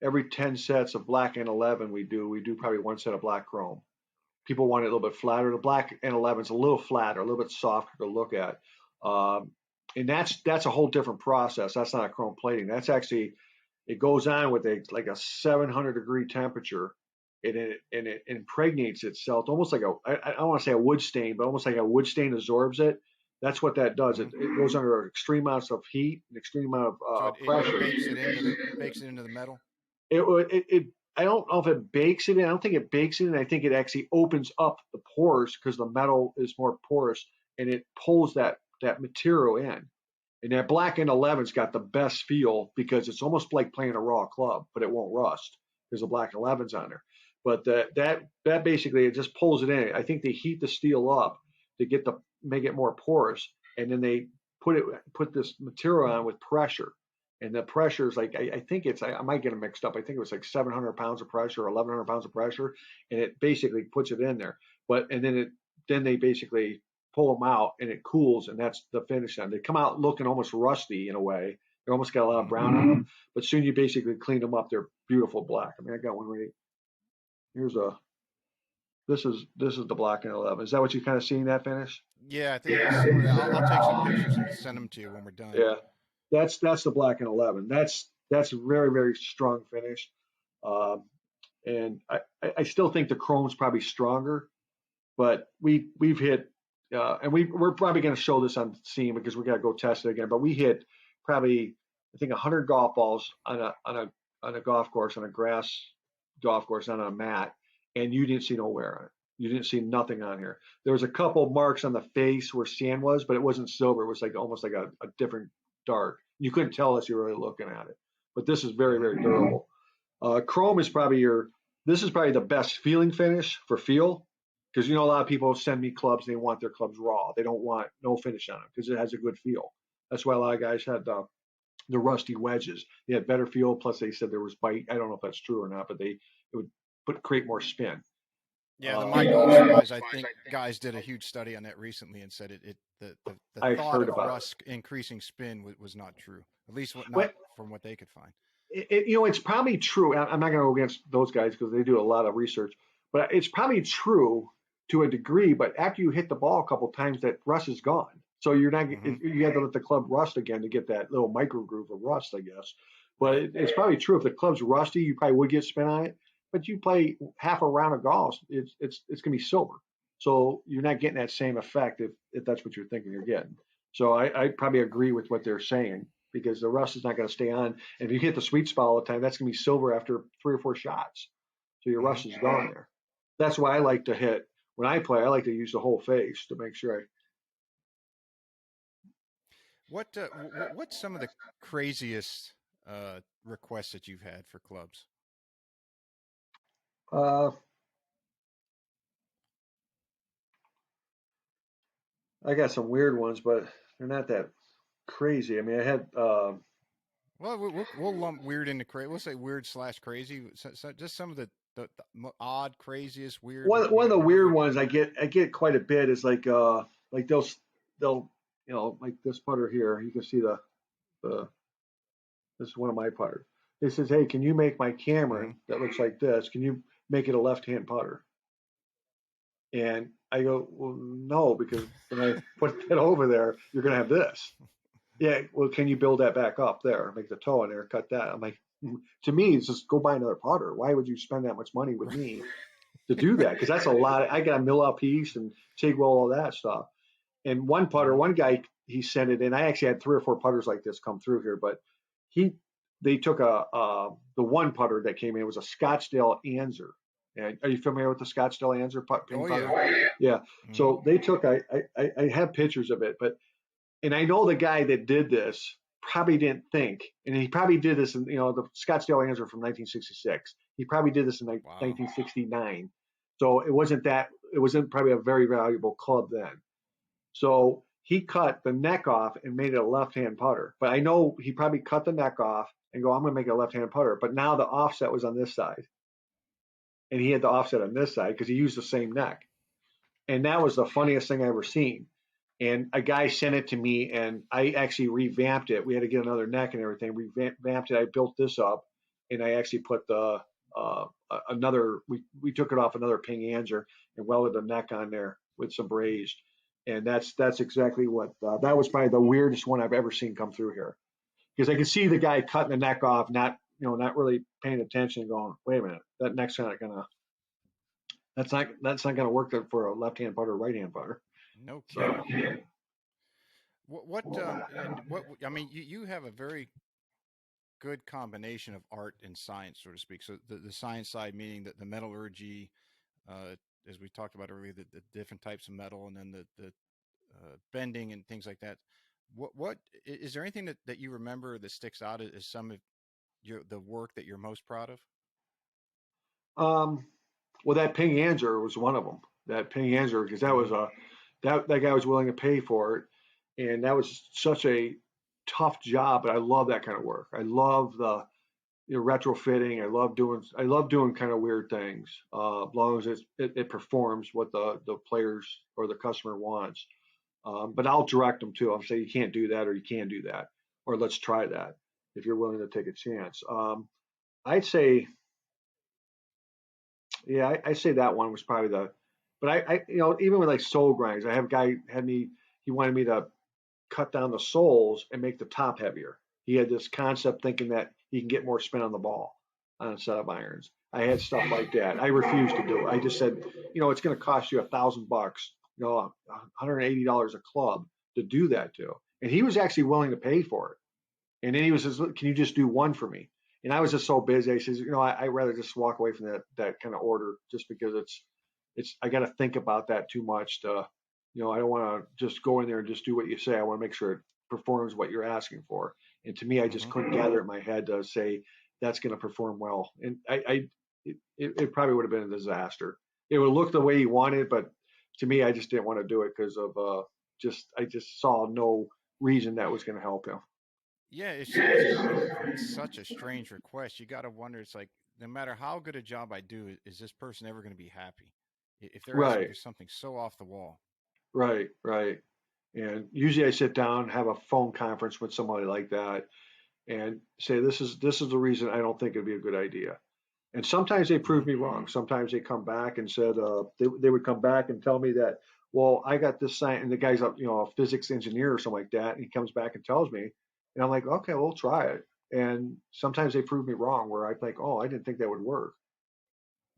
every 10 sets of black N11 we do probably one set of black chrome. People want it a little bit flatter. The black N11 is a little flatter, a little bit softer to look at. Um, and that's a whole different process. That's not a chrome plating. That's actually, it goes on with a 700-degree temperature, and it impregnates itself almost like I don't want to say a wood stain, but almost like a wood stain absorbs it. That's what that does. It, Mhm. it goes under extreme amounts of heat, an extreme amount of So it pressure. bakes it into the metal. It I don't know if it bakes it in. I don't think it bakes it in. I think it actually opens up the pores because the metal is more porous, and it pulls that material in. And that black N11's got the best feel because it's almost like playing a raw club, but it won't rust because the black 11's on there. But that basically it just pulls it in. I think they heat the steel up to make it more porous, and then they put this material on with pressure. And the pressure is like I think I might get them mixed up. I think it was like 700 pounds of pressure or 1,100 pounds of pressure, and it basically puts it in there. Then they basically pull them out and it cools, and that's the finish on. They come out looking almost rusty in a way. They almost got a lot of Mhm. brown on them, but soon you basically clean them up. They're beautiful black. I mean, I got one right here's a this is the black and 11. Is that what you kind of seen that finish? Yeah, I think it's similar to that. I'll take some pictures and send them to you when we're done. Yeah, that's the black and 11. That's a very very strong finish, um, and I still think the chrome's probably stronger, but we've hit and we're probably going to show this on scene because we got to go test it again. But we hit probably I think 100 golf balls on a golf course, on a grass golf course, not on a mat, and you didn't see no wear on it. You didn't see nothing on here. There was a couple marks on the face where sand was, but it wasn't silver. It was like almost like a different dark. You couldn't tell unless you were really looking at it. But this is very Mhm. very durable. Chrome is probably this is probably the best feeling finish for feel because a lot of people send me clubs and they want their clubs raw. They don't want no finish on them because it has a good feel. That's why a lot of guys had the rusty wedges. They had better feel. Plus, they said there was bite. I don't know if that's true or not, but it would create more spin. Yeah, the My Golf Uh, Supplies. I think guys did a huge study on that recently and said the I've thought heard of about rust increasing spin was not true. At least not it. from what they could find. It's probably true. I'm not going to go against those guys because they do a lot of research, but it's probably true to a degree. But after you hit the ball a couple times, that rust is gone. So you're not Hmm. you have to let the club rust again to get that little micro groove of rust, I guess. But Right. it's probably true if the club's rusty, you probably would get spin on it. But you play half a round of golf, it's going to be silver. So you're not getting that same effect if that's what you're thinking you're getting. So I probably agree with what they're saying because the rust is not going to stay on. And if you hit the sweet spot all the time, that's going to be silver after 3 or 4 shots. So your Hmm. rust is gone there. That's why I like to hit when I play. I like to use the whole face to make sure What's some of the craziest requests that you've had for clubs? I got some weird ones, but they're not that crazy. I mean, I had Well, we'll lump weird into crazy. We'll say weird slash crazy. Just some of the odd, craziest, weird, one of the weird whatever. ones I get quite a bit is like they'll like this putter here. You can see the this is one of my putters. It says, "Hey, can you make my Hmm. Cameron that looks like this? Can you make it a left-hand putter?" And I go, "Well, no, because when I put that over there, you're going to have this." Yeah, well, can you build that back up there? Make the toe in there, cut that. I'm like, To me, it's just go buy another putter. Why would you spend that much money with me to do that? Because that's a lot. I got to mill out piece and TIG weld all that stuff. And one putter, Hmm. one guy, he sent it in. I actually had 3 or 4 putters like this come through here, but he they took the one putter that came in was a Scottsdale Anser. And are you familiar with the Scottsdale Anser ping Oh putter? yeah. Yeah. Hmm. So they took I have pictures of it, but and I know the guy that did this probably didn't think, and he probably did this in the Scottsdale Anser from 1966. He probably did this in like Wow. 1969. So it wasn't probably a very valuable club then. So he cut the neck off and made it a left-hand putter. But I know he probably cut the neck off and go, I'm going to make a left-hand putter. But now the offset was on this side, and he had the offset on this side because he used the same neck. And that was the funniest thing I ever seen. And a guy sent it to me, and I actually revamped it. We had to get another neck and everything. Revamped it. I built this up, and I actually put the another. We took it off another Ping Anser and welded a neck on there with some brazed. And that's exactly what that was probably the weirdest one I've ever seen come through here because I could see the guy cutting the neck off, not really paying attention, going, wait a minute, that neck's not gonna that's not gonna work for a left hand putter, right hand putter. No So kidding. What I mean, you have a very good combination of art and science, so to speak. So the science side, meaning that the metallurgy, uh, as we talked about earlier, the different types of metal, and then the bending and things like that. What is there anything that you remember that sticks out as some of the work that you're most proud of? um, well, that Ping Anser was one of them. That Ping Anser because that was Hmm. a that guy was willing to pay for it, and that was such a tough job. But I love that kind of work. I love the retrofitting. I love doing kind of weird things, as long as it performs what the players or the customer wants. But I'll direct them too. I'll say you can't do that, or you can do that, or let's try that if you're willing to take a chance. I'd say, yeah, I say that one was probably but even with like sole grinds, I have a guy he wanted me to cut down the soles and make the top heavier. He had this concept thinking that he can get more spin on the ball on a set of irons. I had stuff like that. I refused to do it. I just said, it's going to cost you $1,000, $180 a club to do that to. And he was actually willing to pay for it. And then he was just, can you just do one for me? And I was just so busy. I says, I'd rather just walk away from that kind of order just because I got to think about that too much to, I don't want to just go in there and just do what you say. I want to make sure it performs what you're asking for. And to me, I just Hmm. couldn't gather it in my head to say that's going to perform well. And it probably would have been a disaster. It would look the way he wanted, but to me, I just didn't want to do it because of I just saw no reason that was going to help him. Yeah, it seems like such a strange request. You got to wonder. It's like no matter how good a job I do, is this person ever going to be happy? If they're asking Right. for something so off the wall. Right, right. And usually I sit down, have a phone conference with somebody like that and say, this is the reason I don't think it'd be a good idea. And sometimes they prove Hmm. me wrong. Sometimes they come back and said, they would come back and tell me that, well, I got this science, and the guy's a physics engineer or something like that. And he comes back and tells me, and I'm like, okay, we'll try it. And sometimes they prove me wrong where I think, oh, I didn't think that would work.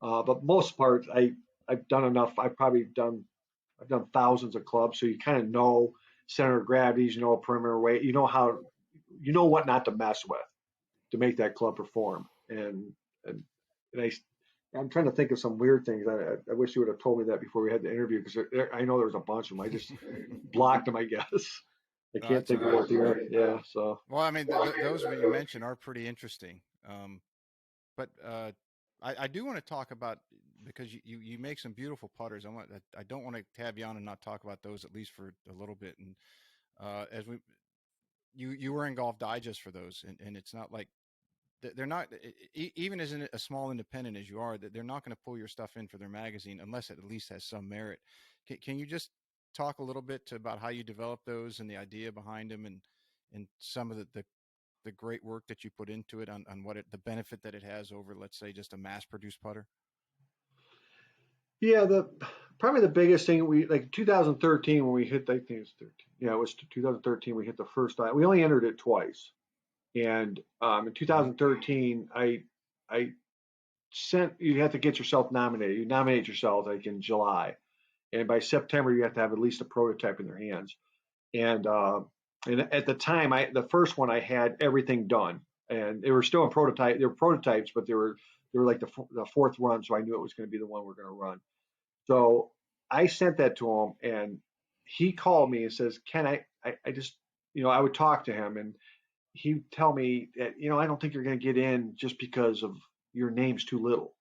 But most parts, I've done enough. I've done thousands of clubs, so you kind of know center of gravities, perimeter weight, what not to mess with to make that club perform. And I'm trying to think of some weird things. I wish you would have told me that before we had the interview because I know there was a bunch of them. I just blocked them, I guess. I No, can't that's all think of right. what they are. Yeah, so Well, I mean, those that you mentioned are pretty interesting. But I do want to talk about because you make some beautiful putters. I don't want to tab you on and not talk about those at least for a little bit. And as we you were in Golf Digest for those, and it's not like they're not even as a small independent as you are, that they're not going to pull your stuff in for their magazine unless it at least has some merit. Can you just talk a little bit about how you developed those and the idea behind them and some of the great work that you put into it on the benefit that it has over, let's say, just a mass produced putter? yeah, the probably the biggest thing we like 2013 when we hit, I think it's 13. Yeah, it was 2013 we hit the first time. We only entered it twice. And in Mm-hmm. 2013, I sent, you have to get yourself nominated. You nominate yourself like in July, and by September you have to have at least a prototype in their hands. And at the time, the first one I had everything done, and they were still in prototype. They were prototypes, but they were like the fourth run, so I knew it was going to be the one we're going to run. So I sent that to him, and he called me and says, "Ken, I just, I would talk to him, and he'd tell me that, I don't think you're going to get in just because of your name's too little."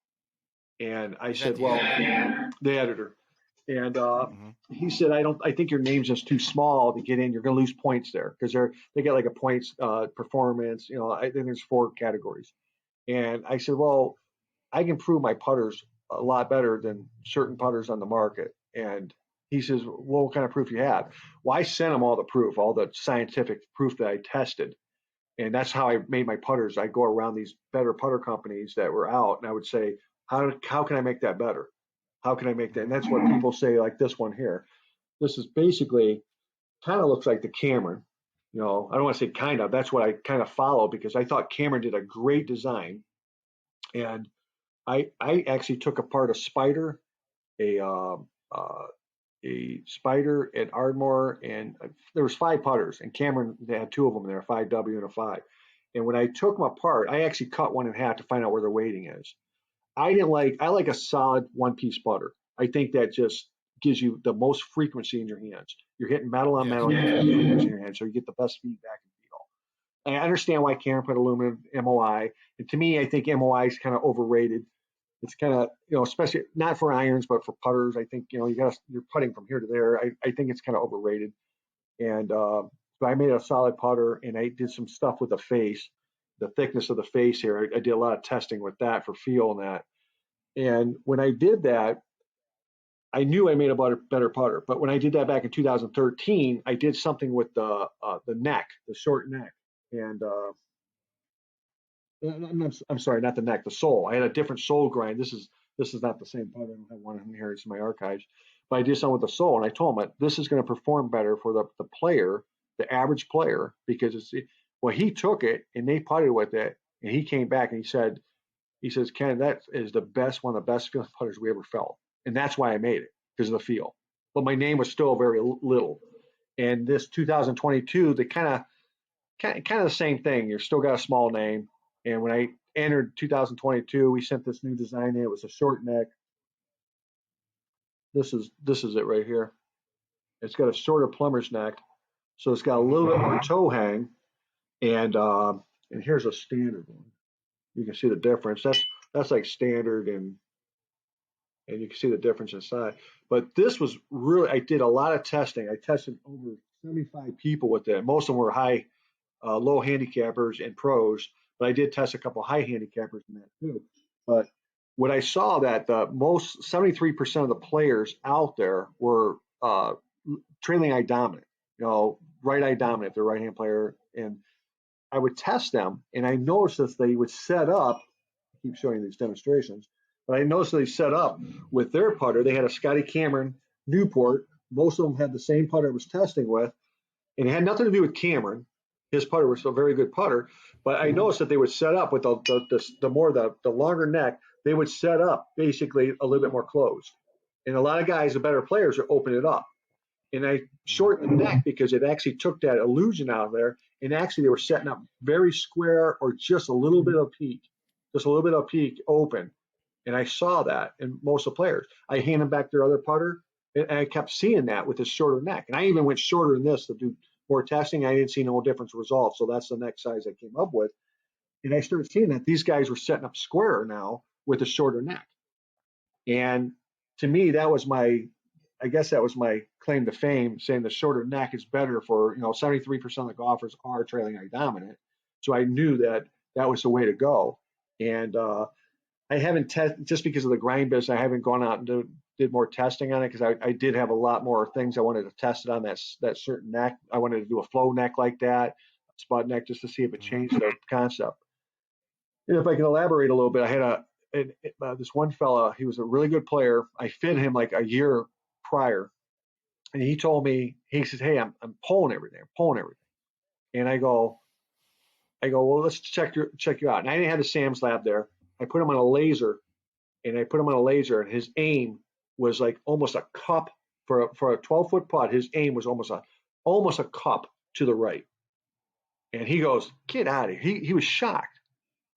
And I Is that said, the "Well, editor? the editor." And Mm-hmm. he said, I think your name's just too small to get in. You're going to lose points there because they get like a points performance. I think there's 4 categories. And I said, well, I can prove my putters a lot better than certain putters on the market. And he says, well, what kind of proof you have? Well, I sent him all the proof, all the scientific proof that I tested. And that's how I made my putters. I go around these better putter companies that were out, and I would say, how can I make that better? How can I make that? And that's what people say, like this one here. This is basically kind of looks like the Cameron. I don't want to say kind of. That's what I kind of follow because I thought Cameron did a great design, and I actually took apart a Spider, a Spider at Ardmore, and there was 5 putters, and Cameron they had 2 of them there, a 5W and a 5. And when I took them apart, I actually cut one in half to find out where the weighting is. I like a solid one-piece putter. I think that just gives you the most frequency in your hands. You're hitting metal on Yes. metal, you get frequency in your hands, so you get the best feedback and feel. I understand why Cameron put aluminum MOI, and to me, I think MOI is kind of overrated. It's kind of, especially not for irons, but for putters. I think, you're putting from here to there. I think it's kind of overrated. And so I made a solid putter, and I did some stuff with the face, the thickness of the face here. I did a lot of testing with that for feel and that. And when I did that, I knew I made a better putter. But when I did that back in 2013, I did something with the neck, the short neck, and I'm sorry, not the neck, the sole. I had a different sole grind. This is not the same putter. I don't have one in here. It's in my archives. But I did something with the sole, and I told him this is going to perform better for the player, the average player, because well, he took it and they putted with it, and he came back and he says, Ken, that is one of the best feeling putters we ever felt. And that's why I made it, because of the feel. But my name was still very little. And this 2022, they kind of the same thing. You're still got a small name. And when I entered 2022, we sent this new design in. It was a short neck. This is it right here. It's got a shorter plumber's neck, so it's got a Mm-hmm. little bit more toe hang. And here's a standard one. You can see the difference. That's like standard, and you can see the difference inside. But this was really, I did a lot of testing. I tested over 75 people with it. Most of them were low handicappers and pros, but I did test a couple high handicappers in that too. But what I saw that the most 73% of the players out there were trailing eye dominant, right eye dominant if they're right hand player. And I would test them, and I noticed that they would set up. I keep showing these demonstrations, but I noticed they set up with their putter. They had a Scotty Cameron Newport. Most of them had the same putter I was testing with, and it had nothing to do with Cameron. His putter was a very good putter, but I noticed that they would set up with the longer neck. They would set up basically a little bit more closed, and a lot of guys, the better players, would open it up. And I Mm-hmm. shortened the neck because it actually took that illusion out of there. And actually, they were setting up very square or just a little bit of peak open. And I saw that in most of the players. I handed back their other putter, and I kept seeing that with this shorter neck. And I even went shorter than this to do more testing. I didn't see no difference results. So that's the next size I came up with. And I started seeing that these guys were setting up squarer now with a shorter neck. And to me, I guess that was my claim to fame, saying the shorter neck is better for, 73% of the golfers are trailing eye dominant. So I knew that that was the way to go. And I haven't tested, just because of the grind business, I haven't gone out and did more testing on it, because I did have a lot more things I wanted to test it on that certain neck. I wanted to do a flow neck like that, spot neck, just to see if it Mm-hmm. changed the concept. And if I can elaborate a little bit, I had this one fella. He was a really good player. I fit him like a year prior, and he told me, he says, "Hey, I'm pulling everything. I'm pulling everything." And I go, I go, well, let's check you out. And I didn't have the Sam's Lab there. I put him on a laser, and his aim was like almost a cup for a 12-foot putt. His aim was almost a cup to the right. And he goes, get out of here. He was shocked.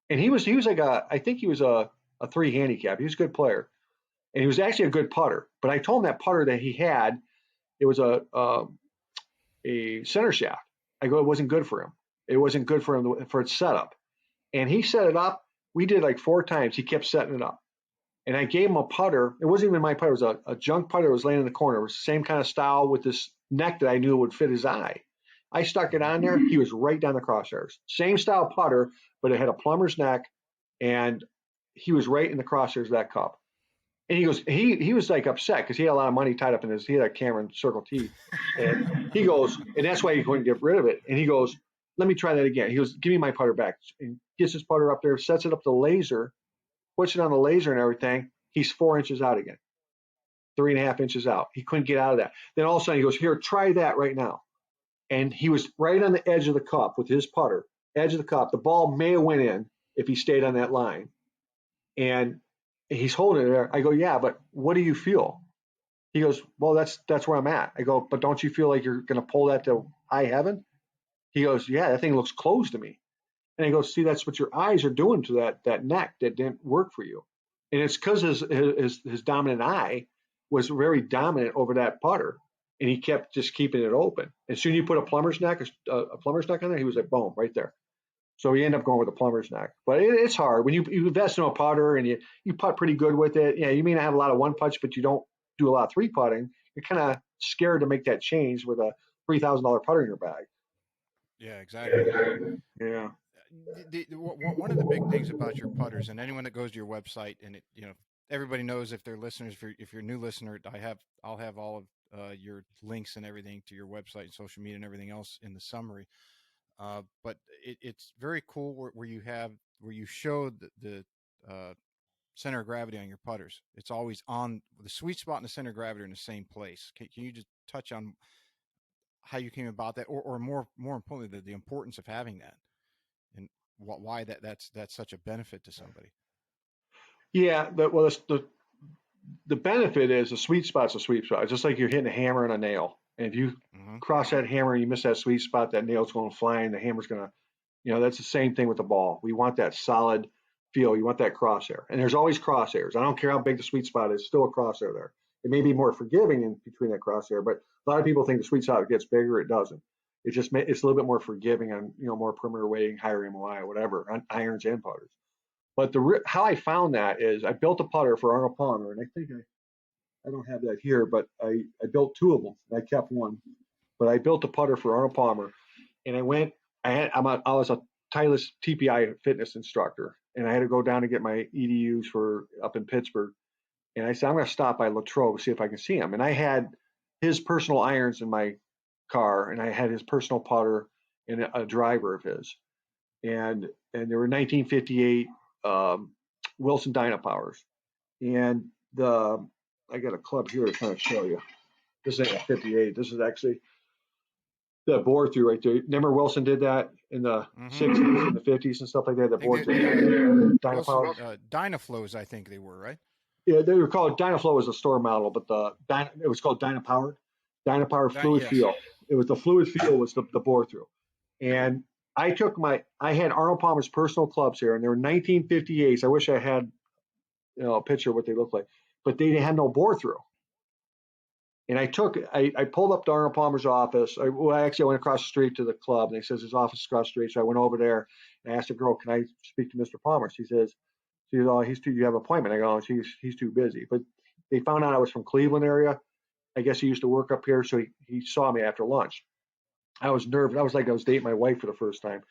And he was like I think he was a 3 handicap. He was a good player. And he was actually a good putter. But I told him that putter that he had, it was a center shaft. I go, it wasn't good for him. It wasn't good for him for its setup. And he set it up. We did like 4 times. He kept setting it up. And I gave him a putter. It wasn't even my putter. It was a junk putter that was laying in the corner. It was the same kind of style with this neck that I knew would fit his eye. I stuck it on there. He was right down the crosshairs. Same style putter, but it had a plumber's neck, and he was right in the crosshairs of that cup. And he goes, he was like upset because he had a lot of money tied up in he had a Cameron Circle T. And he goes, and that's why he couldn't get rid of it. And he goes, let me try that again. He goes, give me my putter back. And gets his putter up there, sets it up to the laser, puts it on the laser and everything. He's 4 inches out again, 3.5 inches out. He couldn't get out of that. Then all of a sudden he goes, here, try that right now. And he was right on the edge of the cup with his putter, edge of the cup. The ball may have went in if he stayed on that line. And he's holding it there. I go, yeah, but what do you feel? He goes, well, that's where I'm at. I go, but don't you feel like you're going to pull that to high heaven? He goes, yeah, that thing looks closed to me. And he goes, see, that's what your eyes are doing to that neck that didn't work for you. And it's because his dominant eye was very dominant over that putter. And he kept just keeping it open. As soon as you put a plumber's neck on there, he was like, boom, right there. So he ended up going with a plumber's neck. But it's hard when you invest in a putter and you putt pretty good with it. Yeah, you may not have a lot of one putts, but you don't do a lot of 3 putting. You're kind of scared to make that change with a $3,000 putter in your bag. Yeah, exactly. Yeah. One of the big things about your putters, and anyone that goes to your website, and everybody knows if they're listeners, if you're a new listener, I'll have all of your links and everything to your website and social media and everything else in the summary. But it's very cool where you show the center of gravity on your putters. It's always on the sweet spot and the center of gravity are in the same place. Can you just touch on how you came about that, or more importantly, the importance of having that, and why that's such a benefit to somebody? Yeah. The benefit is a sweet spot's a sweet spot. It's just like you're hitting a hammer and a nail. And if you cross that hammer and you miss that sweet spot, that nail's going to fly and the hammer's going to, that's the same thing with the ball. We want that solid feel. You want that crosshair. And there's always crosshairs. I don't care how big the sweet spot is, still a crosshair there. It may be more forgiving in between that crosshair, but a lot of people think the sweet spot gets bigger. It doesn't. It's a little bit more forgiving on, more perimeter weighting, higher MOI, whatever, on irons and putters. But how I found that is I built a putter for Arnold Palmer, and I think I don't have that here, but I built 2 of them. I kept one, but I built a putter for Arnold Palmer, and I was a Titleist TPI fitness instructor, and I had to go down to get my EDUs for up in Pittsburgh, and I said I'm going to stop by Latrobe to see if I can see him, and I had his personal irons in my car, and I had his personal putter and a driver of his, and they were 1958 Wilson Dynapowers, and I got a club here to kind of show you. This ain't a 58. This is actually the bore through right there. Remember Wilson did that in the 60s and the 50s and stuff like that. The bore through Dynapowers. Dynaflows, I think they were, right? Yeah, they were called Dynaflow was a store model, but it was called Dynapowered. Dynapower fluid feel. It was the fluid feel was the bore through. And I had Arnold Palmer's personal clubs here, and they were 1958s. I wish I had a picture of what they looked like, but they had no bore through. And I pulled up to Arnold Palmer's office. I went across the street to the club, and he says his office is across the street. So I went over there and asked the girl, "Can I speak to Mr. Palmer?" She says, "Oh, you have an appointment." I go, "Oh, he's too busy." But they found out I was from Cleveland area. I guess he used to work up here, so he saw me after lunch. I was nervous. I was like I was dating my wife for the first time.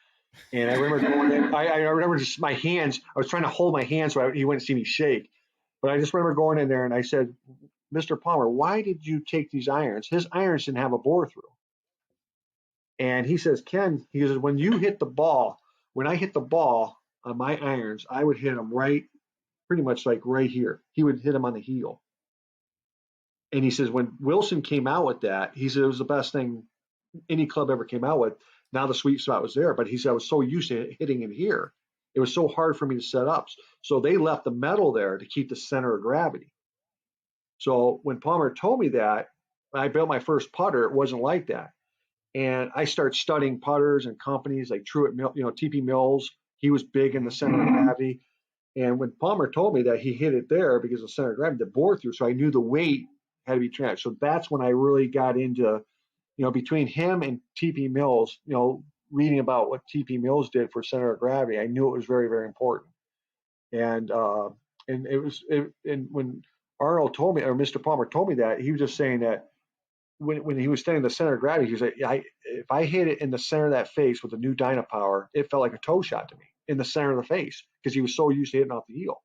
And I remember going in. I remember just my hands. I was trying to hold my hands so he wouldn't see me shake. But I just remember going in there and I said, "Mr. Palmer, why did you take these irons? His irons didn't have a bore through." And he says, "Ken," he says, when I hit the ball on my irons, I would hit them pretty much like right here. He would hit them on the heel." And he says, when Wilson came out with that, he said it was the best thing any club ever came out with. now the sweet spot was there. But he said, I was so used to hitting it here. It was so hard for me to set up. So they left the metal there to keep the center of gravity. So when Palmer told me that, when I built my first putter, it wasn't like that. And I started studying putters and companies like Truett Mill, TP Mills. He was big in the Mm-hmm. center of gravity. And when Palmer told me that, he hit it there because of the center of gravity, the bore through. So I knew the weight had to be transferred. So that's when I really got into, between him and TP Mills, reading about what TP Mills did for center of gravity, I knew it was very, very important. And and when Arnold told me, or Mr. Palmer told me that, he was just saying that when he was studying the center of gravity, he was like, if I hit it in the center of that face with a new Dynapower, it felt like a toe shot to me in the center of the face because he was so used to hitting off the heel.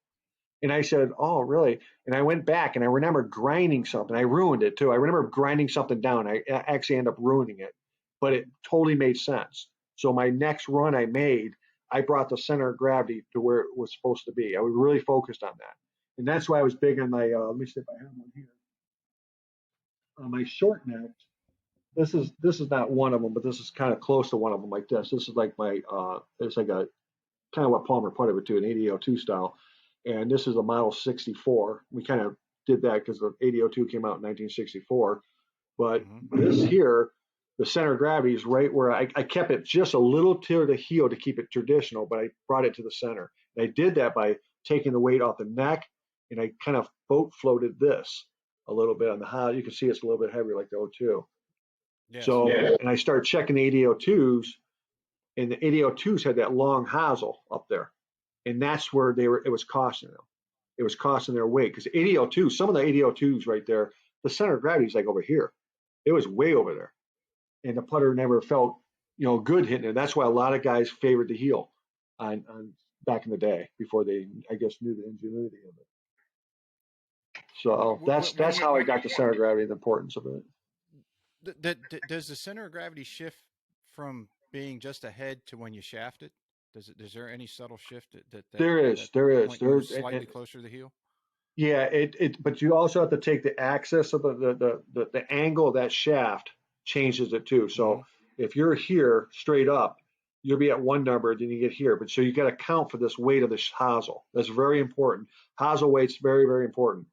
And I said, oh, really? And I went back and I remember grinding something. I ruined it too. I remember grinding something down. I actually ended up ruining it, but it totally made sense. So my next run I made, I brought the center of gravity to where it was supposed to be. I was really focused on that. And that's why I was big on my, let me see if I have one here. My short neck. This is not one of them, but this is kind of close to one of them like this. This is like my, it's like a kind of what Palmer put it with, to an 8002 style. And this is a model 64. We kind of did that because the 8002 came out in 1964. But Mm-hmm. this here, the center of gravity is right where I kept it just a little to the heel to keep it traditional, but I brought it to the center. And I did that by taking the weight off the neck, and I kind of boat floated this a little bit on the high. You can see it's a little bit heavier like the 02. Yes. So, and I started checking the 8002s, and the 8002s had that long hosel up there. And that's where it was costing them. It was costing their weight because 8002, some of the 8002s right there, the center of gravity is like over here. It was way over there. And the putter never felt, good hitting it. That's why a lot of guys favored the heel on back in the day before they, I guess, knew the ingenuity of it. So that's how I got the center of gravity and the importance of it. Does the center of gravity shift from being just ahead to when you shaft it? Is there any subtle shift There is. point moves slightly closer to the heel? Yeah, but you also have to take the axis of the angle of that shaft changes it too. So Mm-hmm. if you're here straight up, you'll be at one number, then you get here. But so you got to count for this weight of this hosel. That's very important. Hosel weight's very, very important.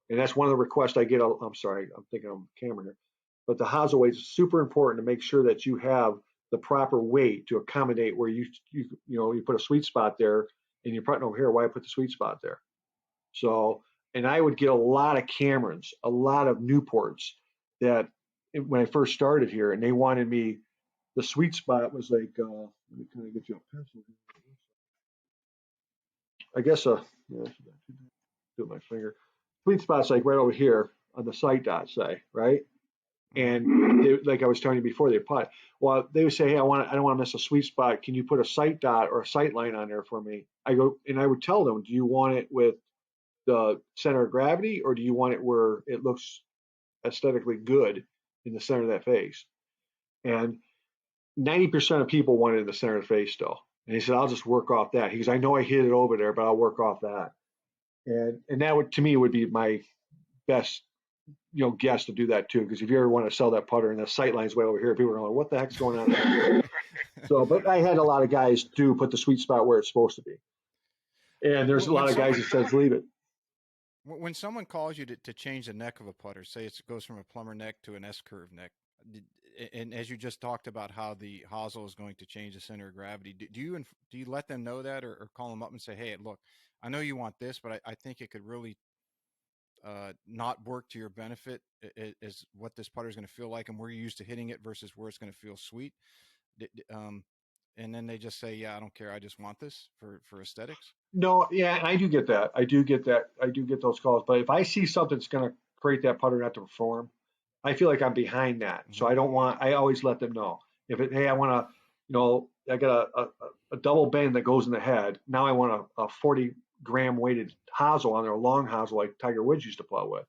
And that's one of the requests I get. I'm sorry, I'm thinking on camera here. But the hosel weight is super important to make sure that you have the proper weight to accommodate where you put a sweet spot there, and you're putting over here. Why put the sweet spot there? So, and I would get a lot of Camerons, a lot of Newports that when I first started here, and they wanted me, the sweet spot was like, let me kind of get you a pencil here. I guess, yeah, do my finger. Sweet spot's like right over here on the sight dot, say, right? Mm-hmm. And they, like I was telling you before, they putt. Well, they would say, hey, I don't want to miss a sweet spot. Can you put a sight dot or a sight line on there for me? I go, and I would tell them, do you want it with the center of gravity, or do you want it where it looks aesthetically good in the center of that face? And 90% of people want it in the center of the face still. And he said, I'll just work off that. He goes, I know I hit it over there, but I'll work off that. And that would, to me, would be my best, guess to do that too. Because if you ever want to sell that putter and the sight line's way over here, people are going, what the heck's going on there? So, but I had a lot of guys do put the sweet spot where it's supposed to be. And there's a lot of guys that says leave it. When someone calls you to change the neck of a putter, say it goes from a plumber neck to an S-curve neck, and as you just talked about how the hosel is going to change the center of gravity, do you let them know that, or call them up and say, hey, look, I know you want this, but I think it could really not work to your benefit is what this putter is going to feel like and where you're used to hitting it versus where it's going to feel sweet. And then they just say, yeah, I don't care. I just want this for aesthetics. No, yeah, I do get that. I do get those calls. But if I see something that's going to create that putter not to perform, I feel like I'm behind that. So Mm-hmm. I always let them know. Hey, I want to, I got a double bend that goes in the head. Now I want a 40-gram weighted hosel on there, a long hosel like Tiger Woods used to play with.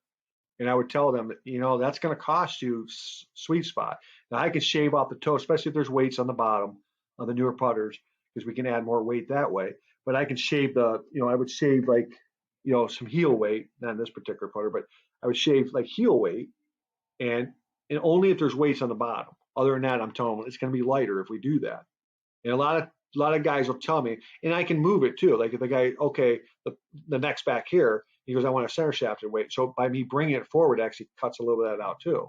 And I would tell them that, that's going to cost you sweet spot. Now I could shave off the toe, especially if there's weights on the bottom of the newer putters, because we can add more weight that way. But I can shave I would shave like, some heel weight, not in this particular putter, but I would shave like heel weight and only if there's weights on the bottom. Other than that, I'm telling them it's going to be lighter if we do that. And a lot of guys will tell me, and I can move it too. Like if the guy, okay, the neck's back here, he goes, I want a center shaft and weight. So by me bringing it forward, it actually cuts a little bit of that out too.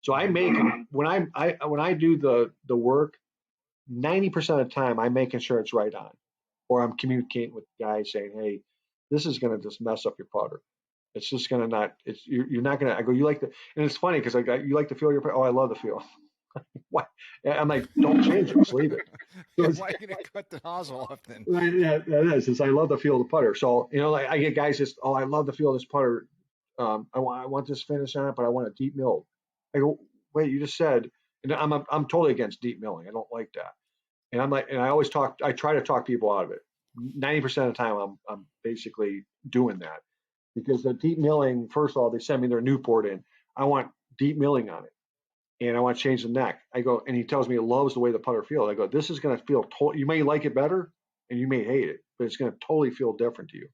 So I Mm-hmm. make when I do the work, 90% of the time I'm making sure it's right on, or I'm communicating with the guy saying, hey, this is going to just mess up your putter. It's just going to not. It's you're not going to. I go, you like the, and it's funny because I got you like the feel of your putter. Oh, I love the feel. What? I'm like, don't change it, just leave it. So Yeah, it's, why are you gonna cut the nozzle off then? right, yeah, that is. Is I love the feel of the putter. So like I get guys just, oh, I love the feel of this putter. I want this finish on it, but I want a deep mill. I go, wait, you just said, and I'm totally against deep milling. I don't like that. And I'm like, and I try to talk people out of it. 90% of the time, I'm basically doing that because the deep milling. First of all, they send me their Newport in. I want deep milling on it, and I want to change the neck. I go, and he tells me he loves the way the putter feels. I go, this is going to feel you may like it better, and you may hate it, but it's going to totally feel different to you.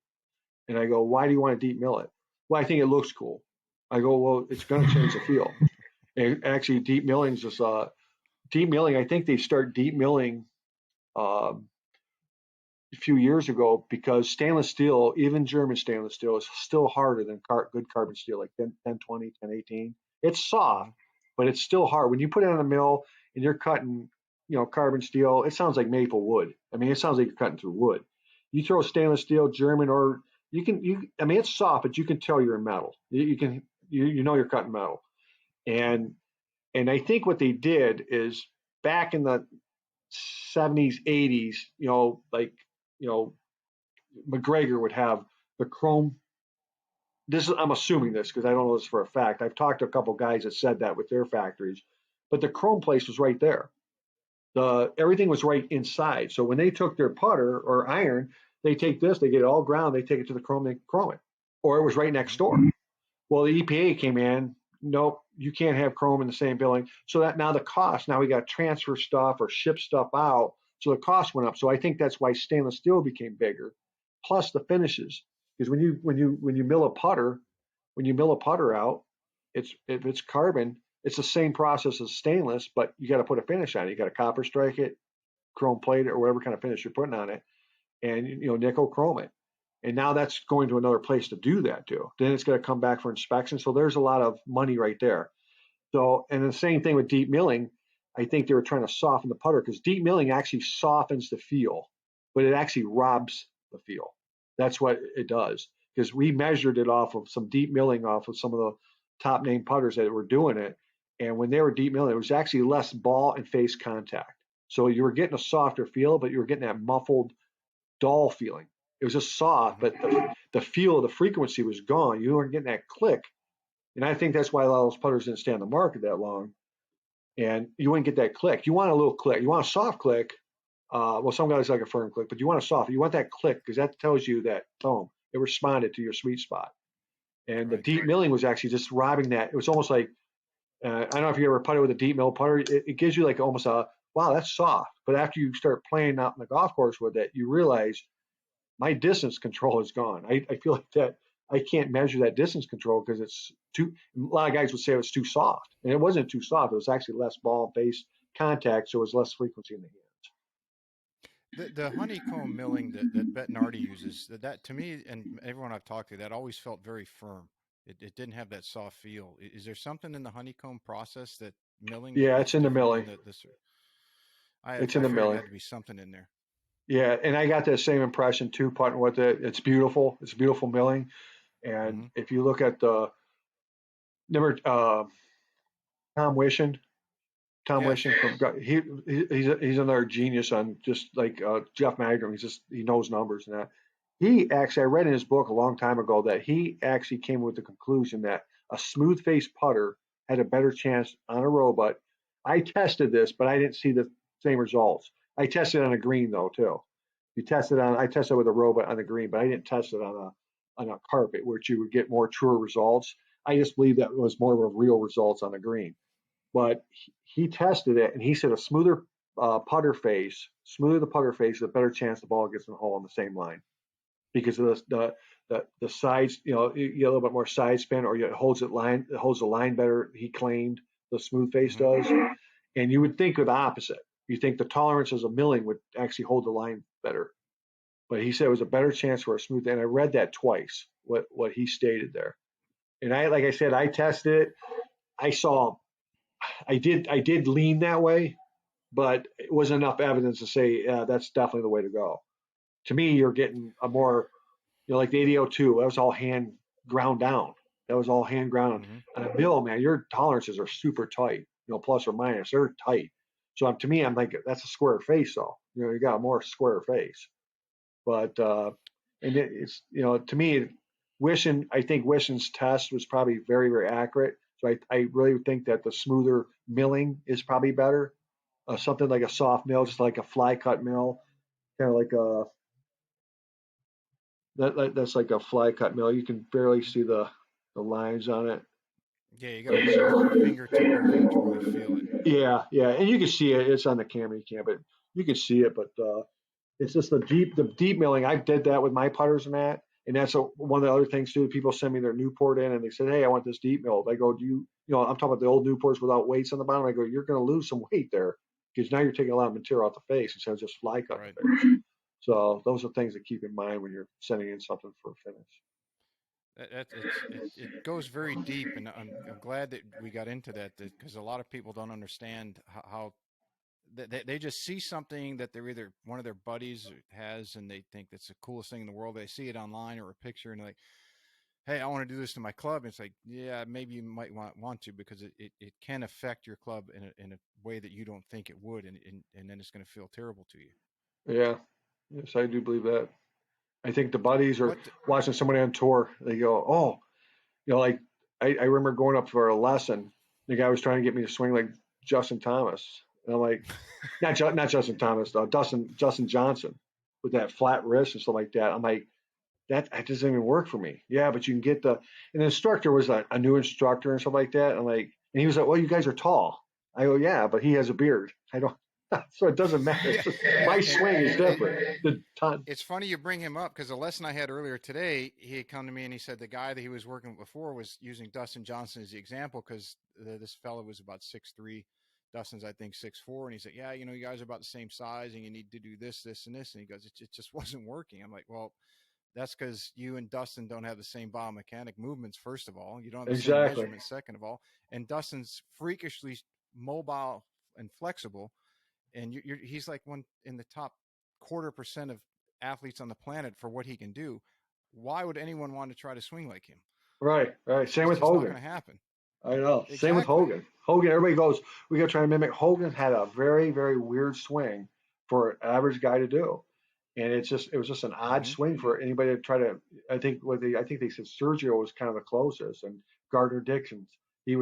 And I go, why do you want to deep mill it? Well, I think it looks cool. I go, well, it's going to change the feel. And actually, deep milling is just deep milling. I think they start deep milling um, a few years ago because stainless steel, even German stainless steel, is still harder than good carbon steel, like 1020, 1018. It's Mm-hmm. soft, but it's still hard. When you put it in a mill and you're cutting, carbon steel, it sounds like maple wood. I mean, it sounds like you're cutting through wood. You throw stainless steel, German, or I mean, it's soft, but you can tell you're in metal. You know you're cutting metal. And and I think what they did is back in the 70s, 80s, like, you know, McGregor would have the chrome. I'm assuming this because I don't know this for a fact. I've talked to a couple guys that said that with their factories, but the chrome place was right there. Everything was right inside. So when they took their putter or iron, they take this, they get it all ground, they take it to the chrome, they chrome it, or it was right next Mm-hmm. door. Well, the EPA came in. Nope, you can't have chrome in the same building. So that now the cost, now we got to transfer stuff or ship stuff out. So the cost went up. So I think that's why stainless steel became bigger, plus the finishes. Because when you mill a putter, when you mill a putter out, if it's carbon, it's the same process as stainless, but you got to put a finish on it. You got to copper strike it, chrome plate it, or whatever kind of finish you're putting on it, and nickel chrome it. And now that's going to another place to do that too. Then it's going to come back for inspection. So there's a lot of money right there. So, and the same thing with deep milling. I think they were trying to soften the putter because deep milling actually softens the feel, but it actually robs the feel. That's what it does. Because we measured it off of some deep milling off of some of the top name putters that were doing it. And when they were deep milling, it was actually less ball and face contact. So you were getting a softer feel, but you were getting that muffled dull feeling. It was just soft, Mm-hmm. but the feel, the frequency was gone. You weren't getting that click. And I think that's why a lot of those putters didn't stay on the market that long. And you wouldn't get that click. You want a little click. You want a soft click. Well, some guys like a firm click, but you want a soft. You want that click because that tells you that, boom, it responded to your sweet spot. And the Right. deep milling was actually just robbing that. It was almost like, I don't know if you ever putted with a deep mill putter. It gives you like almost wow, that's soft. But after you start playing out in the golf course with it, you realize my distance control is gone. I feel like that I can't measure that distance control because it's too. A lot of guys would say it was too soft, and it wasn't too soft. It was actually less ball base contact, so it was less frequency in the hands. The honeycomb milling that Bettinardi uses, that to me and everyone I've talked to, that always felt very firm. It didn't have that soft feel. Is there something in the honeycomb process that milling Yeah, that's it's in the different milling. than the I It's in I the figured it milling. had to be something in there. Yeah, and I got that same impression too, putting with it. It's beautiful. It's beautiful milling. And Mm-hmm. if you look at the number, Tom Wishon, Tom Yes. Wishon from he's another genius on just like Jeff Magrum. He knows numbers and that. He actually I read in his book a long time ago that he actually came with the conclusion that a smooth face putter had a better chance on a robot. I tested this, but I didn't see the same results. I tested on a green though too. I tested with a robot on the green, but I didn't test it on a carpet, which you would get more truer results. I just believe that was more of a real results on the green. But he tested it and he said a smoother smoother the putter face, a better chance the ball gets in the hole on the same line because of the sides. You get a little bit more side spin, or it holds the line better. He claimed the smooth face Mm-hmm. does, And you would think of the opposite. You think the tolerances of milling would actually hold the line better. But he said it was a better chance for a smooth. And I read that twice, what he stated there. And like I said, I tested it. I saw, I did lean that way, but it wasn't enough evidence to say, yeah, that's definitely the way to go. To me, you're getting a more, like the 8002, that was all hand ground down. That was all hand ground. Mm-hmm. On a mill, man, your tolerances are super tight, plus or minus, they're tight. So to me, I'm like, that's a square face, though. You got a more square face. But and it's to me, I think Wishen's test was probably very very accurate. So I really think that the smoother milling is probably better. Something like a soft mill, just like a fly cut mill, kind of like that's like a fly cut mill. You can barely see the lines on it. Yeah, you got to put your fingertip over it to really feel it. Yeah, yeah, and you can see it. It's on the camera, you can't, but you can see it. But it's just the deep milling. I did that with my putters and that, and that's one of the other things too. People send me their Newport in, and they said, "Hey, I want this deep milled." I go, "Do I'm talking about the old Newports without weights on the bottom." I go, "You're going to lose some weight there because now you're taking a lot of material off the face instead of just fly cutting Right. the face." So those are things to keep in mind when you're sending in something for a finish. It goes very deep, and I'm glad that we got into that because a lot of people don't understand how they just see something that they're either one of their buddies has and they think that's the coolest thing in the world. They see it online or a picture and they're like, hey, I want to do this to my club. And it's like, yeah, maybe you might want to because it can affect your club in a way that you don't think it would, and then it's going to feel terrible to you. Yeah, yes, I do believe that. I think the buddies are What? watching somebody on tour. They go, "Oh, like I remember going up for a lesson. The guy was trying to get me to swing like Justin Thomas, and I'm like, not Justin Thomas, though, Justin Johnson with that flat wrist and stuff like that. I'm like, that doesn't even work for me. Yeah, but you can get and the instructor was a new instructor and stuff like that. I'm like, and he was like, well, you guys are tall. I go, yeah, but he has a beard. I don't. So it doesn't matter. Yeah, It's just, yeah, my and swing is and it, different. The ton. it's funny you bring him up because the lesson I had earlier today, he had come to me and he said the guy that he was working with before was using Dustin Johnson as the example because this fellow was about 6'3". Dustin's, I think, 6'4". And he said, yeah, you guys are about the same size and you need to do this, this, and this. And he goes, it just wasn't working. I'm like, well, that's because you and Dustin don't have the same biomechanic movements, first of all. You don't have the same Exactly. measurements, second of all. And Dustin's freakishly mobile and flexible. And he's like one in the top 0.25% of athletes on the planet for what he can do. Why would anyone want to try to swing like him? Right. Right. Same It's with just not Hogan. going to happen. I know. Same with Exactly. Hogan. Hogan, everybody goes, we got to try to mimic. Hogan had a very, very weird swing for an average guy to do. And it was just an odd Mm-hmm. swing for anybody to try to. I think they said Sergio was kind of the closest, and Gardner Dixon. He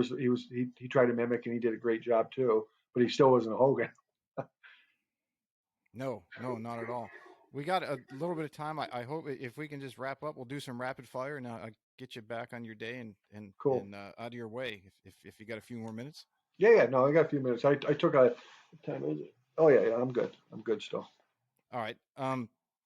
tried to mimic, and he did a great job too. But he still wasn't Hogan. No, not at all. We got a little bit of time. I hope if we can just wrap up, we'll do some rapid fire and I'll get you back on your day Cool. and out of your way if you got a few more minutes. Yeah, yeah. No, I got a few minutes. I took a what time is it? Oh yeah, yeah. I'm good. I'm good still. All right.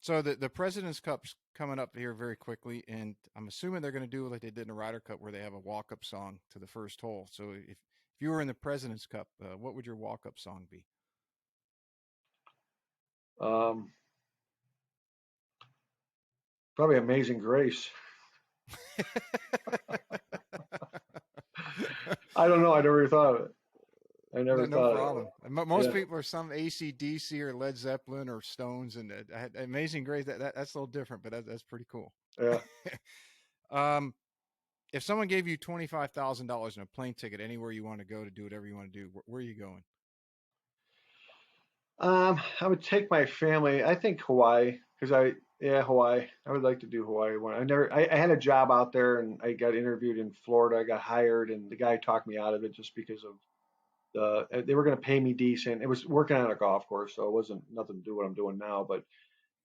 So the President's Cup's coming up here very quickly, and I'm assuming they're going to do like they did in the Ryder Cup, where they have a walk-up song to the first hole. So if you were in the President's Cup, what would your walk-up song be? Um, Probably Amazing Grace. I don't know. I never thought of it. I No, never no thought of problem. it. Most Yeah. people are some AC/DC or Led Zeppelin or Stones, and Amazing Grace. That's a little different, but that's pretty cool. Yeah. um, if someone gave you $25,000 and a plane ticket anywhere you want to go to do whatever you want to do, where are you going? I would take my family. I think Hawaii because yeah, Hawaii. I would like to do Hawaii one. I had a job out there and I got interviewed in Florida. I got hired and the guy talked me out of it just because of they were going to pay me decent. It was working on a golf course, so it wasn't nothing to do what I'm doing now. But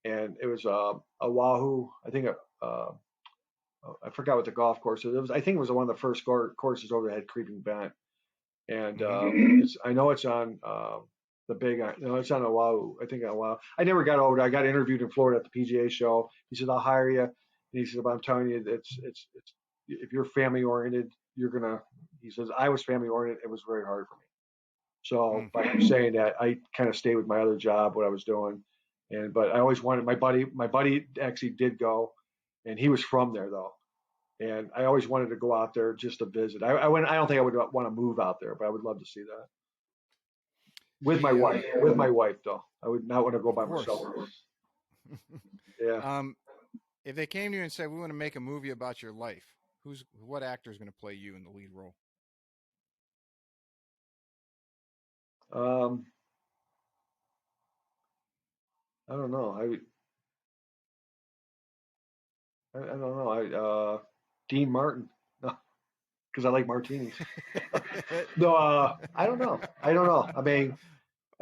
and it was Oahu. I think I forgot what the golf course is. It was. I think it was one of the first courses over that had creeping bent. And Mm-hmm. I know it's on the big. No, it's on Oahu. I think on Oahu. I never got over it. I got interviewed in Florida at the PGA show. He said, "I'll hire you." And he said, "But I'm telling you, it's if you're family oriented, you're gonna." He says, "I was family oriented. It was very hard for me." So Mm. by saying that, I kind of stayed with my other job, what I was doing, but I always wanted my buddy actually did go, and he was from there though, and I always wanted to go out there just to visit. I went. I don't think I would want to move out there, but I would love to see that with my The wife. With my wife though, I would not want to go Of by myself. course. Yeah. um, if they came to you and said, "We want to make a movie about your life," what actor is going to play you in the lead role? Um, I don't know. I don't know. Dean Martin. No, because I like martinis. No, I don't know. I don't know. I mean,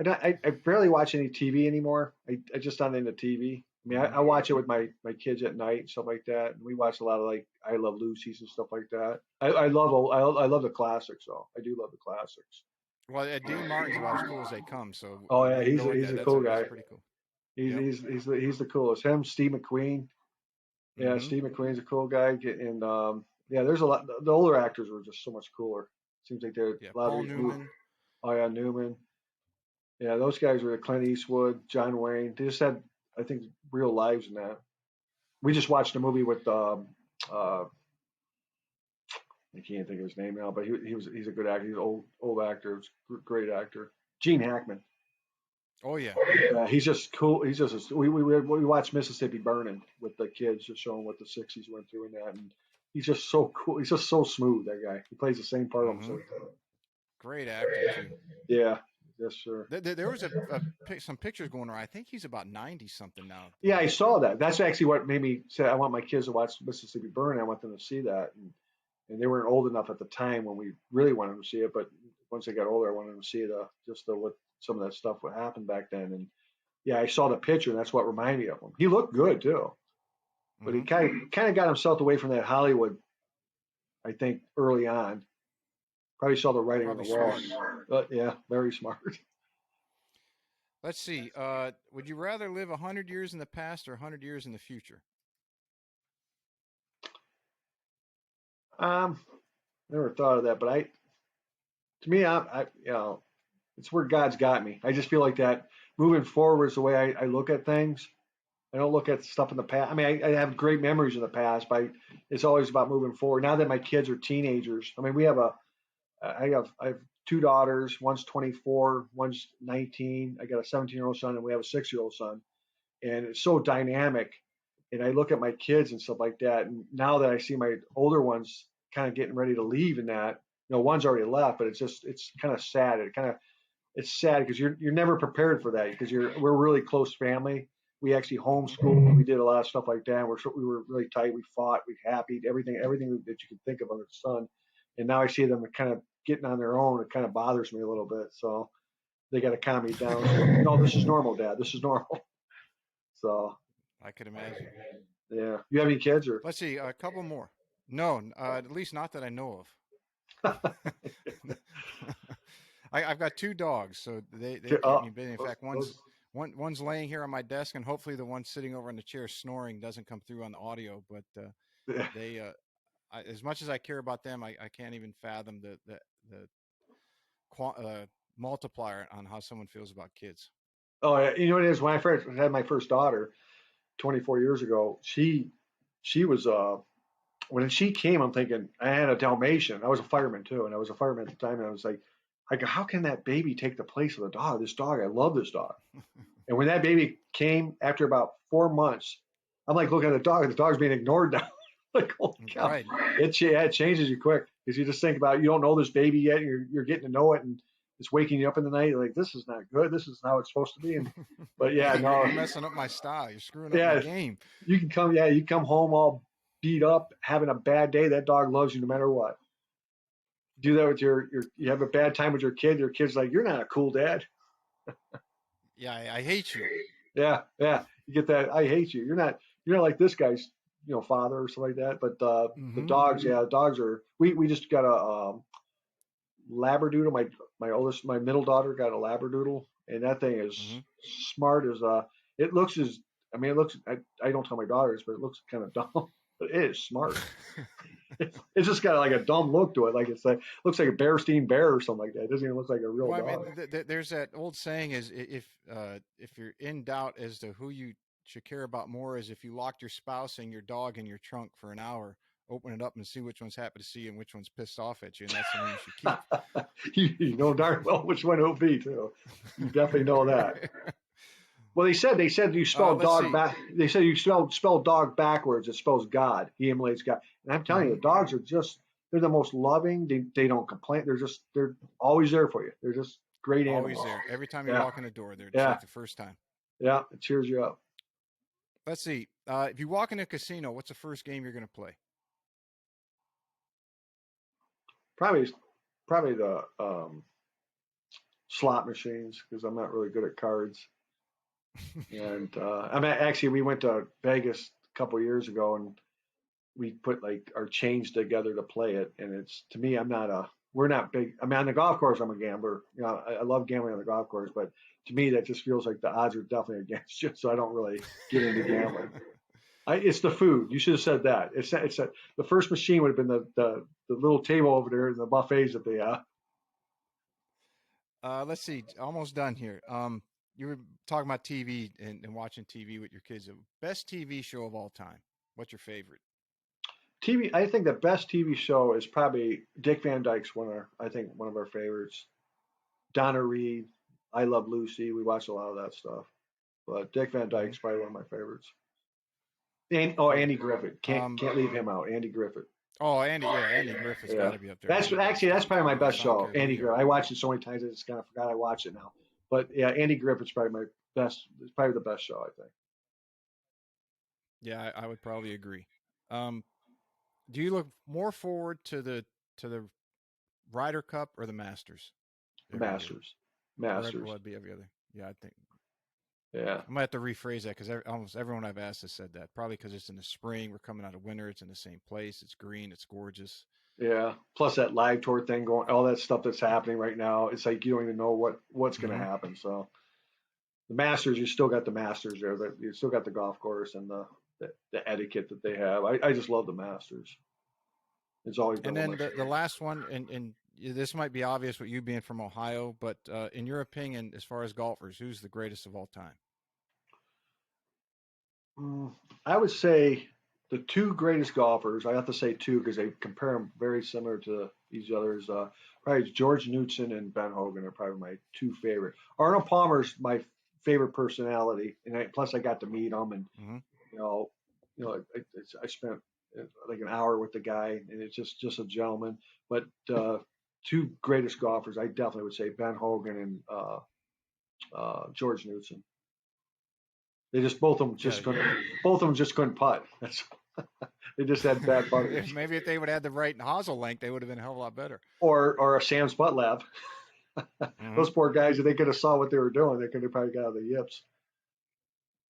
I barely watch any TV anymore. I just not into TV. I mean, Hmm. I watch it with my kids at night and stuff like that. And we watch a lot of like I Love Lucy's and stuff like that. I love the classics though. I do love the classics. Well, Dean Martin's about as cool as they come. So Oh yeah, we enjoyed he's that. a cool That's guy. pretty cool. He's Yep. he's the coolest. Him, Steve McQueen. Yeah, Hmm. Steve McQueen's a cool guy. And yeah, there's a lot. The older actors were just so much cooler. Seems like they're Yeah. a lot of Paul these new. Newman. Oh yeah, Newman. Yeah, those guys were Clint Eastwood, John Wayne. They just had, I think, real lives in that. We just watched a movie with uh, I can't think of his name now, but he's a good actor. He's an old actor. He's a great actor. Gene Hackman. Oh yeah. He's just cool. We watched Mississippi Burning with the kids, just showing what the '60s went through in that, and he's just so cool. He's just so smooth. That guy. He plays the same part almost Hmm. every time. Great actor too. Yeah. Yes, sir. There was some pictures going around. I think he's about 90 something now. Yeah, I saw that. That's actually what made me say I want my kids to watch Mississippi Burning. I want them to see that, and they weren't old enough at the time when we really wanted them to see it. But once they got older, I wanted them to see what some of that stuff would happen back then. And yeah, I saw the picture, and that's what reminded me of him. He looked good too, but he Hmm. kind of got himself away from that Hollywood. I think early on, probably saw the writing on the Probably wall. smart. But yeah, very smart. Let's see. Would you rather live 100 years in the past or 100 years in the future? Um, Never thought of that, but to me, it's where God's got me. I just feel like that moving forward is the way I look at things. I don't look at stuff in the past. I mean, I have great memories in the past, but it's always about moving forward. Now that my kids are teenagers, I mean, I have two daughters. One's 24, one's 19. I got a 17-year-old son, and we have a 6-year-old son. And it's so dynamic. And I look at my kids and stuff like that. And now that I see my older ones kind of getting ready to leave, and that, one's already left, but it's kind of sad. It's sad because you're never prepared for that because we're really close family. We actually Hmm. homeschooled. We did a lot of stuff like that. We were really tight. We fought. We happy. Everything that you can think of under the sun. And now I see them kind of getting on their own. It kind of bothers me a little bit. So they got to calm me down. So, no, this is normal, Dad. This is normal. So I could imagine. yeah. You have any kids or? Let's see. A couple more. No, at least not that I know of. I've got two dogs, so they keep Oh, me busy. In fact, one's laying here on my desk, and hopefully the one sitting over in the chair snoring doesn't come through on the audio. But yeah. they, as much as I care about them, I can't even fathom the multiplier on how someone feels about kids. Oh, yeah. You know what it is? When I first had my first daughter 24 years ago, she was when she came, I'm thinking I had a Dalmatian. I was a fireman too, and I was a fireman at the time, and I was like, I go, how can that baby take the place of the dog? This dog, I love this dog. And when that baby came after about 4 months, I'm like looking at the dog, and the dog's being ignored now. Like, holy cow. Right. It changes you quick because you just think about you don't know this baby yet. And you're getting to know it, and it's waking you up in the night. You're like, this is not good. This is not how it's supposed to be. And but yeah, Yeah, no, you're messing up my style. You're screwing up my yeah, game. you come home all beat up, having a bad day. That dog loves you no matter what. Do that with you have a bad time with your kid. Your kid's like, you're not a cool dad. Yeah, I hate you. Yeah, yeah. You get that. I hate you. You're not like this guy's, father or something like that. But the Hmm. dogs, yeah, the dogs are. We just got a labradoodle. My middle daughter got a labradoodle, and that thing is Hmm. smart as it looks as. I mean, it looks. I don't tell my daughters, but it looks kind of dumb. But it is smart. It's just got like a dumb look to it. Like it's like looks like a Bearstein bear or something like that. It doesn't even look like a real Well, I mean, dog. there's that old saying is if you're in doubt as to who you should care about more is if you locked your spouse and your dog in your trunk for an hour, open it up and see which one's happy to see you and which one's pissed off at you, and that's the one you should keep. You know darn well which one it'll be too. You definitely know that. Well, they said you spell Let's dog see. back. They said you spell dog backwards. It spells God. He emulates God. And I'm telling you, Hmm. the dogs are just they're the most loving. They don't complain. They're always there for you. They're just great Always animals. there. Every time you Yeah, walk in the door, there it's yeah, like the first time. yeah. It cheers you up. Let's see. If you walk in a casino, what's the first game you're going to play? Probably probably the slot machines because I'm not really good at cards. And I mean, actually, we went to Vegas a couple years ago, and we put like our change together to play it. And it's to me, we're not big. I mean, on the golf course, I'm a gambler. You know, I love gambling on the golf course, but to me, that just feels like the odds are definitely against you. So I don't really get into gambling. It's the food. You should have said that. The first machine would have been the little table over there and the buffets that they have. Let's see. Almost done here. You were talking about TV and watching TV with your kids. Best TV show of all time. What's your favorite? TV. I think the best TV show is probably Dick Van Dyke's I think one of our favorites. Donna Reed, I Love Lucy. We watch a lot of that stuff. But Dick Van Hmm. Dyke's probably one of my favorites. So, Andy Griffith. Can't leave him out. Andy Griffith. oh, Andy, yeah, Andy Griffith's got Yeah. to be up there. That's One of the best actually that's probably my best voice. I don't show. care who Andy you are. Griffith. I watched it so many times I just kind of forgot I watched it now. But yeah, Andy Griffith's probably my best. It's probably the best show I think. Yeah, I would probably agree. Um, do you look more forward to the Ryder Cup or the Masters every year? Masters. Or will Masters. it be every other? Yeah, I think Yeah. I might have to rephrase that because almost everyone I've asked has said that. Probably because it's in the spring. We're coming out of winter. It's in the same place. It's green. It's gorgeous. Yeah. Plus that live tour thing going, all that stuff that's happening right now. It's like you don't even know what's going to Hmm. happen. So the Masters, you still got the Masters there. You still got the golf course and the etiquette that they have. I just love the Masters. It's always been And one then of my the favorites. last one, and this might be obvious with you being from Ohio, but in your opinion, as far as golfers, who's the greatest of all time? Mm, I would say the two greatest golfers. I have to say two because they compare them very similar to each other's. Probably George Knudson and Ben Hogan are probably my two favorite. Arnold Palmer's my favorite personality, and plus I got to meet him, and Hmm. you know, I spent like an hour with the guy, and it's just a gentleman. But two greatest golfers, I definitely would say Ben Hogan and George Knudson. They just Yeah, both of them just couldn't putt. They just had bad putters. maybe if they would have had the right nozzle length, they would have been a hell of a lot better. Or a Sam's Putt Lab. Hmm. Those poor guys, if they could have saw what they were doing, they could have probably got out of the yips.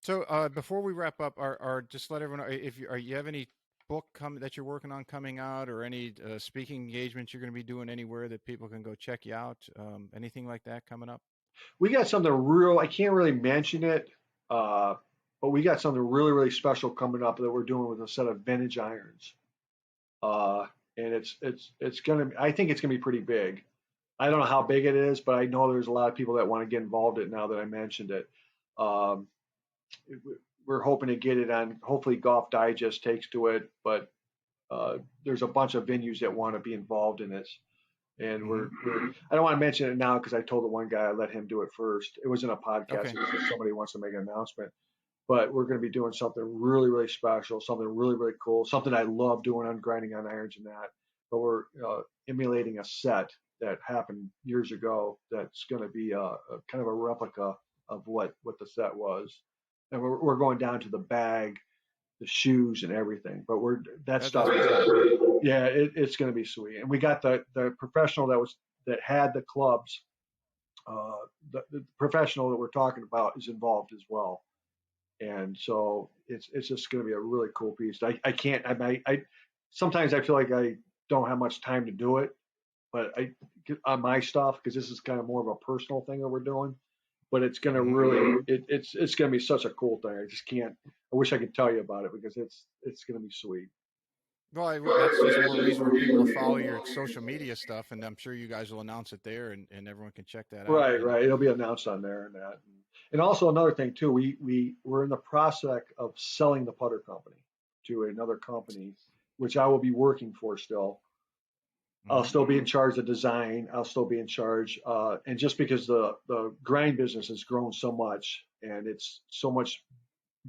So before we wrap up, are just let everyone know if you have any book that you're working on coming out, or any speaking engagements you're going to be doing anywhere that people can go check you out, anything like that coming up? We got something real. I can't really mention it, uh, but we got something really really special coming up that we're doing with a set of vintage irons. Uh, and it's gonna. I think it's gonna be pretty big. I don't know how big it is, but I know there's a lot of people that want to get involved in it now that I mentioned it. Um, we're hoping to get it on. Hopefully, Golf Digest takes to it, but there's a bunch of venues that want to be involved in this. And Hmm. I don't want to mention it now because I told the one guy I let him do it first. It wasn't a podcast. Okay. It was just somebody wants to make an announcement. But we're going to be doing something really, really special, something really, really cool, something I love doing on grinding on irons and that. But we're emulating a set that happened years ago that's going to be a kind of a replica of what the set was. And we're going down to the bag, the shoes, and everything. But that stuff That's is pretty cool. yeah, it's going to be sweet. And we got the professional that had the clubs. Uh, the professional that we're talking about is involved as well, and so it's just going to be a really cool piece. I can't. I sometimes I feel like I don't have much time to do it, but I on my stuff because this is kind of more of a personal thing that we're doing. But it's going to Hmm. really it's going to be such a cool thing. I just can't. I wish I could tell you about it because it's going to be sweet. Well, that's just more reason for people to follow your social media stuff, and I'm sure you guys will announce it there, and everyone can check that out. Right, And right. It'll be announced on there and that. And also another thing too, we're in the process of selling the putter company to another company, which I will be working for still. I'll hmm still be in charge of design. I'll still be in charge. And just because the grind business has grown so much and it's so much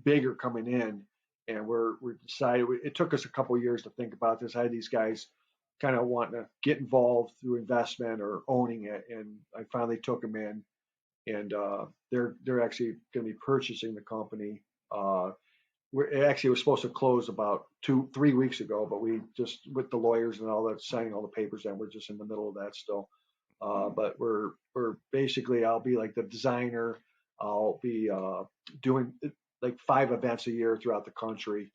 bigger coming in, and we're decided. It took us a couple of years to think about this. I had these guys kind of wanting to get involved through investment or owning it, and I finally took them in, and they're actually going to be purchasing the company. It actually was supposed to close about 3 weeks ago, but we just with the lawyers and all that signing all the papers, and we're just in the middle of that still. But we're basically I'll be like the designer. I'll be doing like 5 events a year throughout the country,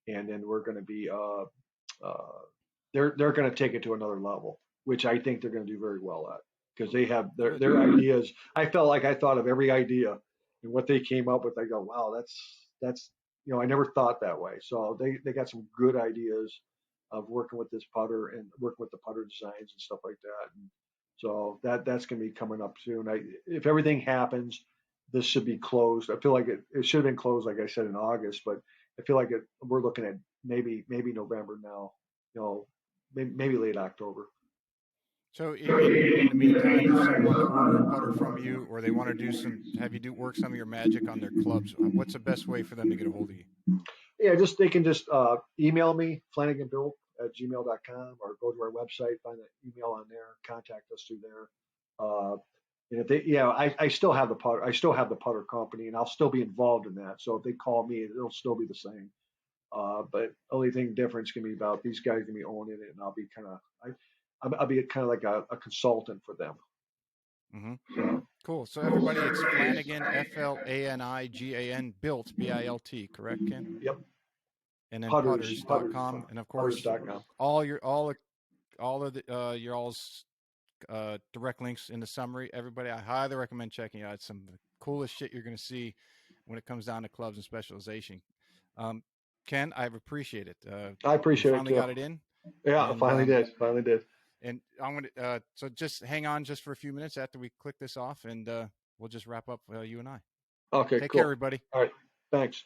and then we're going to be uh, they're going to take it to another level, which I think they're going to do very well at because they have Good. their ideas. I felt like I thought of every idea and what they came up with. I go, wow, that's I never thought that way. So they got some good ideas of working with this putter and working with the putter designs and stuff like that. And so that's going to be coming up soon. If everything happens, this should be closed. I feel like it should have been closed, like I said, in August, but I feel like we're looking at maybe November now. Maybe late October. So in the meantime, if someone wanted to order a putter from you, or they want to have you do work some of your magic on their clubs, what's the best way for them to get a hold of you? Yeah, they can just email me, flaniganbilt@gmail.com, or go to our website, find the email on there, contact us through there. And if I still have the putter, I still have the putter company, and I'll still be involved in that. So if they call me, it'll still be the same. But only thing difference can be about these guys gonna be owning it, and I'll be I'll be kind of like a consultant for them. hmm So, Cool. So everybody, it's Flanigan, Flanigan Bilt Bilt, correct, Ken? yep, And then putters, putters.com, and of course putters.com. all of the your all's direct links in the summary. Everybody, I highly recommend checking it out. It's some of the coolest shit you're going to see when it comes down to clubs and specialization. Um, Ken, I appreciate it. I We appreciate it finally too. got it in, Yeah, and finally did. Finally did. I'm going to so just hang on just for a few minutes after we click this off, and we'll just wrap up you and I. Okay, Take care, cool. everybody. All right. Thanks.